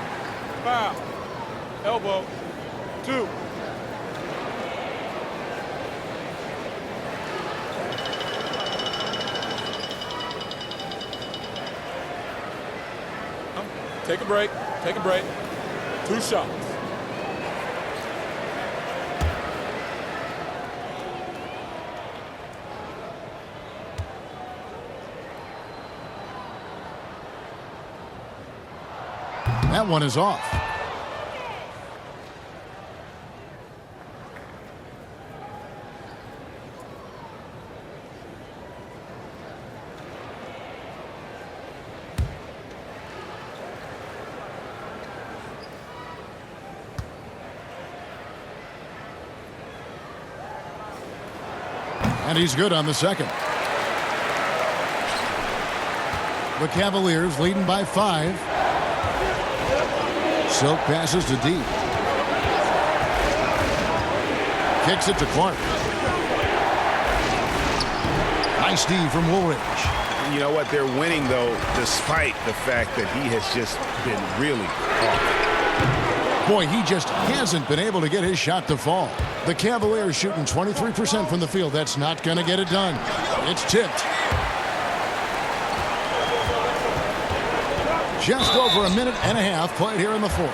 Foul. Elbow. 2. Take a break. Take a break. 2 shots. That one is off. And he's good on the second. The Cavaliers leading by 5. Silk passes to D. Kicks it to Clark. Nice D from Woolridge. You know what? They're winning, though, despite the fact that he has just been really off. Boy, he just hasn't been able to get his shot to fall. The Cavaliers shooting 23% from the field. That's not going to get it done. It's tipped. Just over a minute and a half played here in the 4th.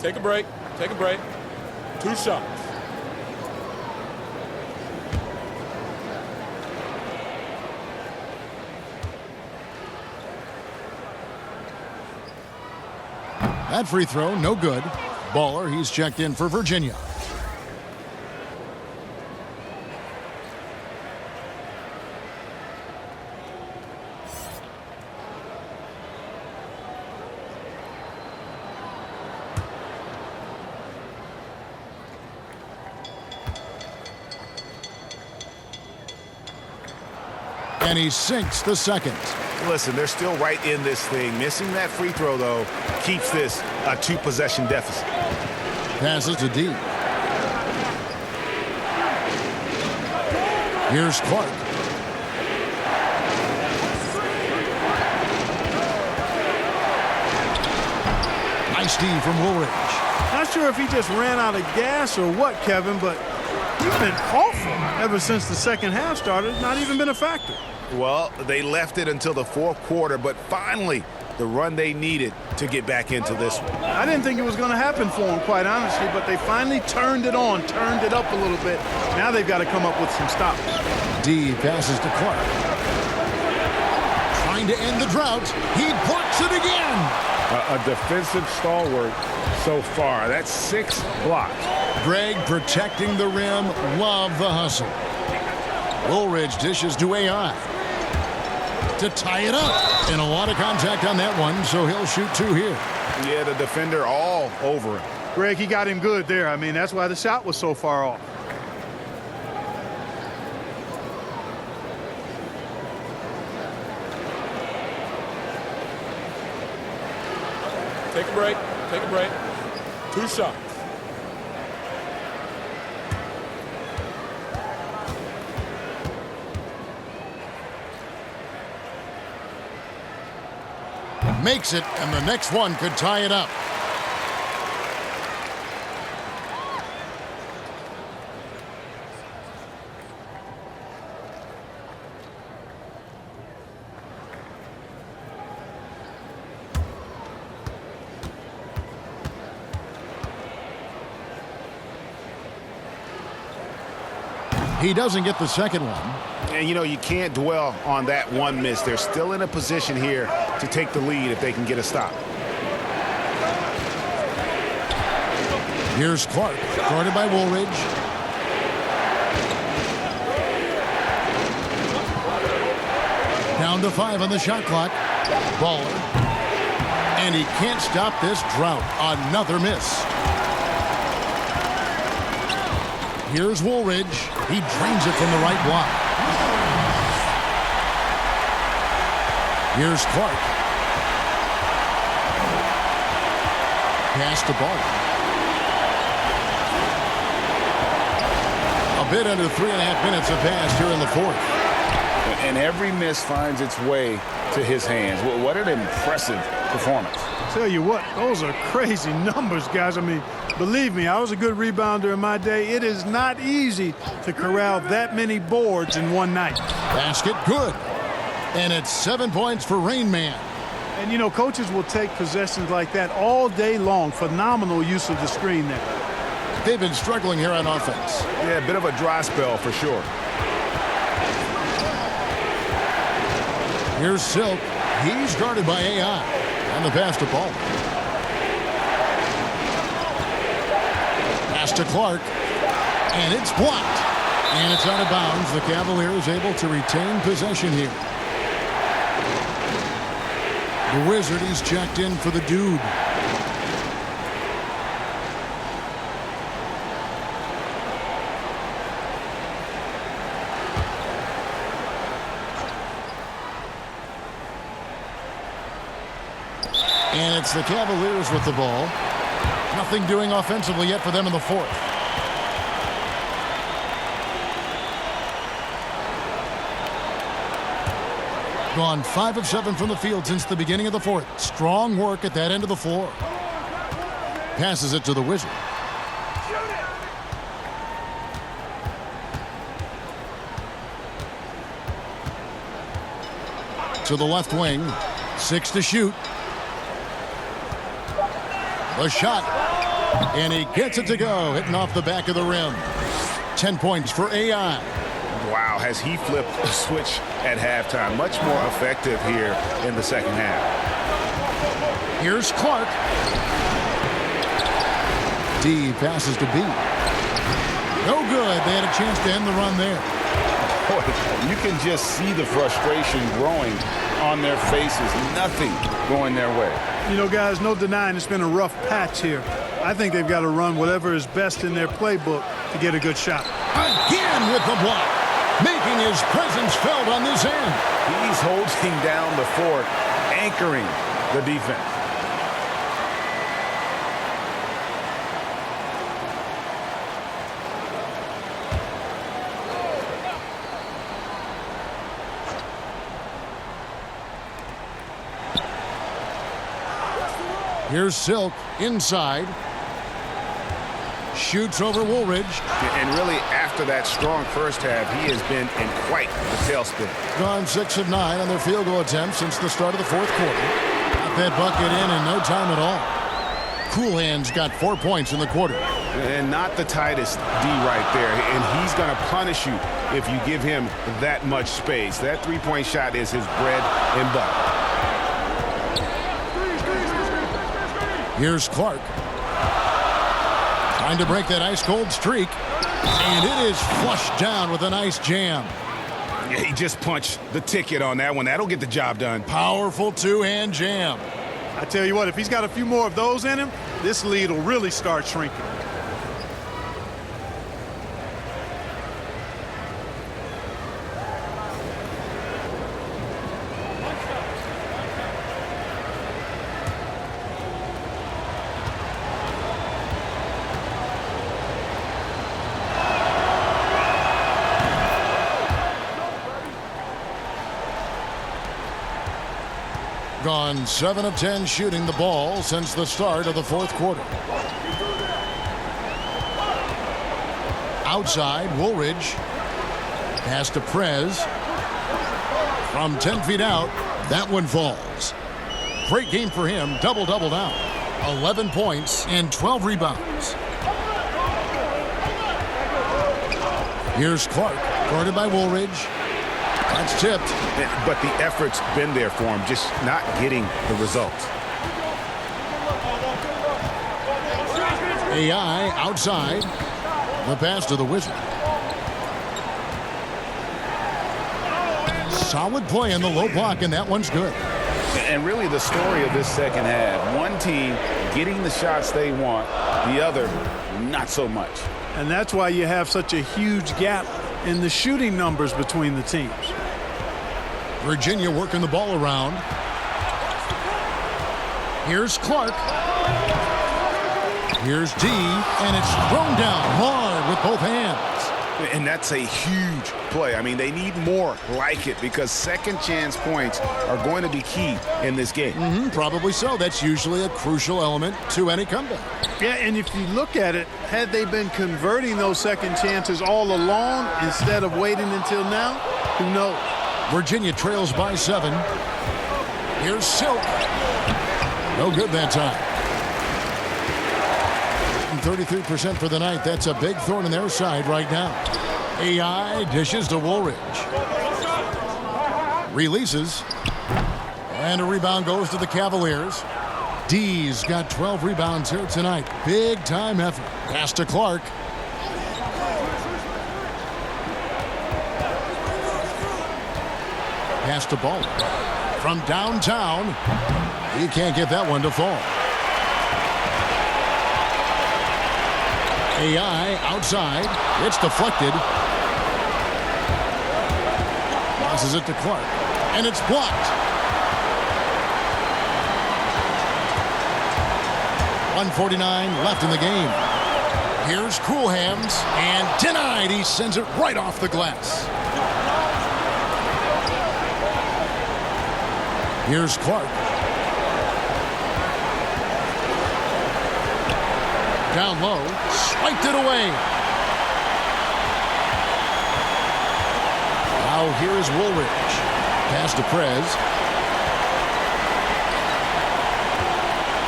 Take a break. Take a break. 2 shots. That free throw, no good. Baller, he's checked in for Virginia. And he sinks the second. Listen, they're still right in this thing. Missing that free throw, though, keeps this a 2-possession deficit. Passes to D. Here's Clark. Nice D from Woolridge. Not sure if he just ran out of gas or what, Kevin, but he's been awful ever since the second half started. Not even been a factor. Well, they left it until the fourth quarter, but finally the run they needed to get back into this one. I didn't think it was going to happen for them, quite honestly, but they finally turned it on, turned it up a little bit. Now they've got to come up with some stops. D passes to Clark. Trying to end the drought. He blocks it again. A defensive stalwart so far. That's 6 blocks. Greg protecting the rim. Love the hustle. Woolridge dishes to AI to tie it up. And a lot of contact on that one, so he'll shoot 2 here. Yeah, the defender all over him. Greg, he got him good there. I mean, that's why the shot was so far off. Take a break. Take a break. 2 shots. Makes it, and the next one could tie it up. He doesn't get the second one. And, you know, you can't dwell on that one miss. They're still in a position here to take the lead if they can get a stop. Here's Clark, guarded by Woolridge. Down to 5 on the shot clock. Baller. And he can't stop this drought. Another miss. Here's Woolridge. He drains it from the right block. Here's Clark. Pass to Baller. A bit under 3.5 minutes have passed here in the fourth. And every miss finds its way to his hands. What an impressive performance. Tell you what, those are crazy numbers, guys. I mean, believe me, I was a good rebounder in my day. It is not easy to corral that many boards in one night. Basket good. And it's 7 points for Rain Man. And, you know, coaches will take possessions like that all day long. Phenomenal use of the screen there. They've been struggling here on offense. Yeah, a bit of a dry spell for sure. Here's Silk. He's guarded by AI. And the pass to Ball. Pass to Clark. And it's blocked. And it's out of bounds. The Cavaliers able to retain possession here. The Wizard, he's checked in for the dude. And it's the Cavaliers with the ball. Nothing doing offensively yet for them in the fourth. Gone 5 of 7 from the field since the beginning of the fourth. Strong work at that end of the floor. Passes it to the Wizard. To the left wing. 6 to shoot. The shot. And he gets it to go, hitting off the back of the rim. 10 points for AI. Wow, has he flipped the switch at halftime. Much more effective here in the second half. Here's Clark. D passes to B. No good. They had a chance to end the run there. Boy, you can just see the frustration growing on their faces. Nothing going their way. You know, guys, no denying it's been a rough patch here. I think they've got to run whatever is best in their playbook to get a good shot. Again with the block, making his presence felt on this end. He's holding down the fort, anchoring the defense. Here's Silk inside. Shoots over Woolridge. And really, after that strong first half, he has been in quite the tailspin. Gone 6 of 9 on their field goal attempts since the start of the fourth quarter. Got that bucket in no time at all. Cool Hands got 4 points in the quarter. And not the tightest D right there. And he's going to punish you if you give him that much space. That three-point shot is his bread and butter. Here's Clark. Trying to break that ice-cold streak. And it is flushed down with a nice jam. Yeah, he just punched the ticket on that one. That'll get the job done. Powerful two-hand jam. I tell you what, if he's got a few more of those in him, this lead will really start shrinking. Gone 7 of 10 shooting the ball since the start of the fourth quarter. Outside, Woolridge. Pass to Prez. From 10 feet out, that one falls. Great game for him. Double-double now. 11 points and 12 rebounds. Here's Clark, guarded by Woolridge. That's tipped. But the effort's been there for him, just not getting the results. AI outside. The pass to the Wizard. Solid play in the low block, and that one's good. And really the story of this second half, one team getting the shots they want, the other not so much. And that's why you have such a huge gap in the shooting numbers between the teams. Virginia working the ball around. Here's Clark. Here's D, and it's thrown down hard with both hands. And that's a huge play. I mean, they need more like it because second chance points are going to be key in this game. Probably so. That's usually a crucial element to any comeback. Yeah, and if you look at it, had they been converting those second chances all along instead of waiting until now, who knows? Virginia trails by 7. Here's Silk. No good that time. 33% for the night. That's a big thorn in their side right now. AI dishes to Woolridge. Releases. And a rebound goes to the Cavaliers. D's got 12 rebounds here tonight. Big time effort. Pass to Clark. Pass to Ball. From downtown. He can't get that one to fall. AI outside. It's deflected. Passes it to Clark. And it's blocked. 1:49 left in the game. Here's Cool Hands. And denied. He sends it right off the glass. Here's Clark. Down low, swiped it away. Now here is Woolridge. Pass to Prez.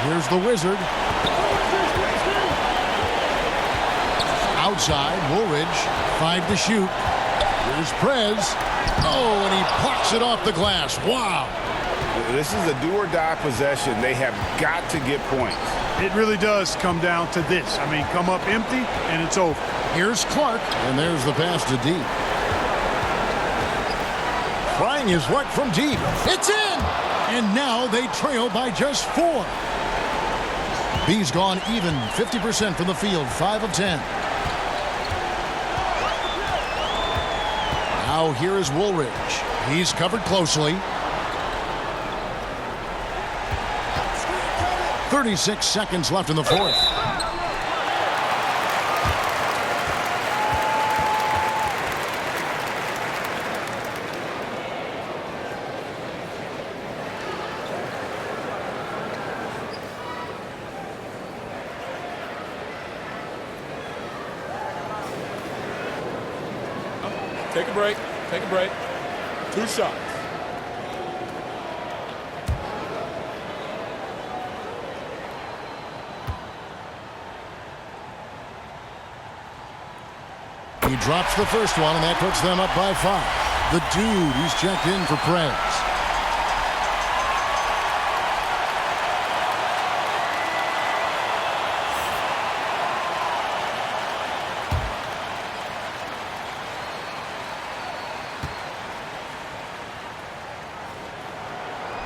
Here's the Wizard. Outside, Woolridge, 5 to shoot. Here's Prez. Oh, and he plucks it off the glass. Wow. This is a do-or-die possession. They have got to get points. It really does come down to this. I mean, come up empty, and it's over. Here's Clark, and there's the pass to deep. Trying his luck from deep. It's in! And now they trail by just 4. B's gone even, 50% from the field, 5 of 10. Now here is Woolridge. He's covered closely. 36 seconds left in the fourth. Take a break. Take a break. 2 shots. He drops the first one, and that puts them up by 5. The dude, he's checked in for Prez.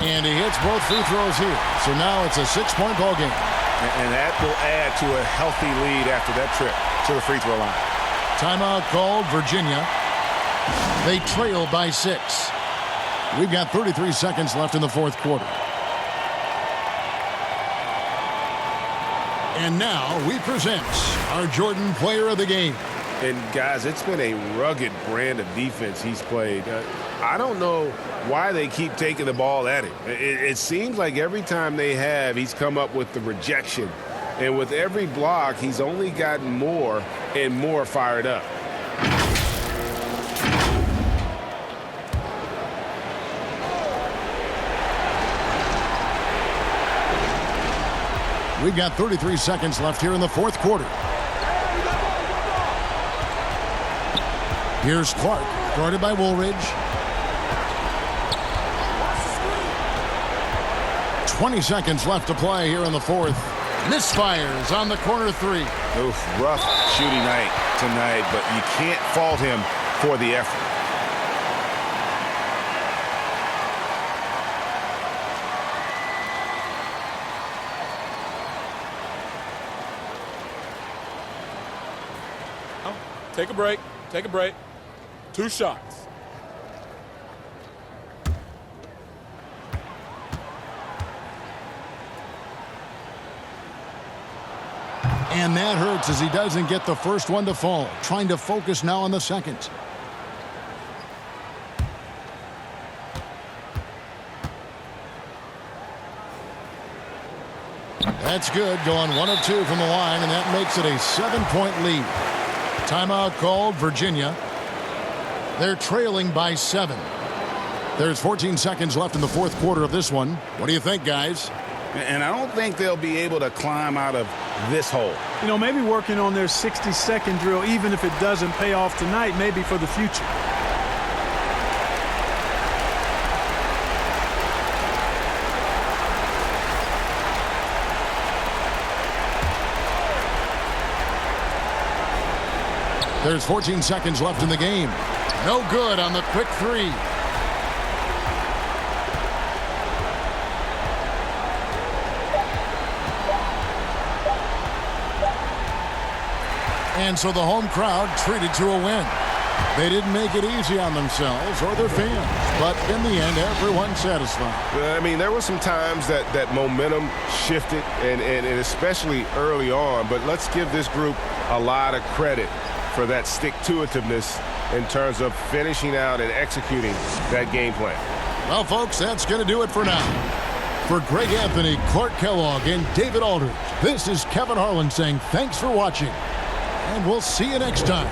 And he hits both free throws here. So now it's a 6-point ball game. And that will add to a healthy lead after that trip to the free throw line. Timeout called, Virginia. They trail by 6. We've got 33 seconds left in the fourth quarter. And now we present our Jordan Player of the Game. And, guys, it's been a rugged brand of defense he's played. I don't know why they keep taking the ball at him. It seems like every time they have, he's come up with the rejection. And with every block, he's only gotten more and more fired up. We've got 33 seconds left here in the fourth quarter. Here's Clark, guarded by Woolridge. 20 seconds left to play here in the fourth. Misfires on the corner 3. Oof, rough shooting night tonight, but you can't fault him for the effort. Take a break. Take a break. 2 shots. And that hurts as he doesn't get the first one to fall. Trying to focus now on the second. That's good. Going 1 of 2 from the line, and that makes it a 7-point lead. Timeout called, Virginia. They're trailing by 7. There's 14 seconds left in the fourth quarter of this one. What do you think, guys? And I don't think they'll be able to climb out of this hole. You know, maybe working on their 60-second drill, even if it doesn't pay off tonight, maybe for the future. There's 14 seconds left in the game. No good on the quick 3. And so the home crowd treated to a win. They didn't make it easy on themselves or their fans, but in the end, everyone's satisfied. I mean, there were some times that momentum shifted, and especially early on, but let's give this group a lot of credit for that stick-to-itiveness in terms of finishing out and executing that game plan. Well, folks, that's going to do it for now. For Greg Anthony, Clark Kellogg, and David Aldridge, this is Kevin Harlan saying thanks for watching, and we'll see you next time.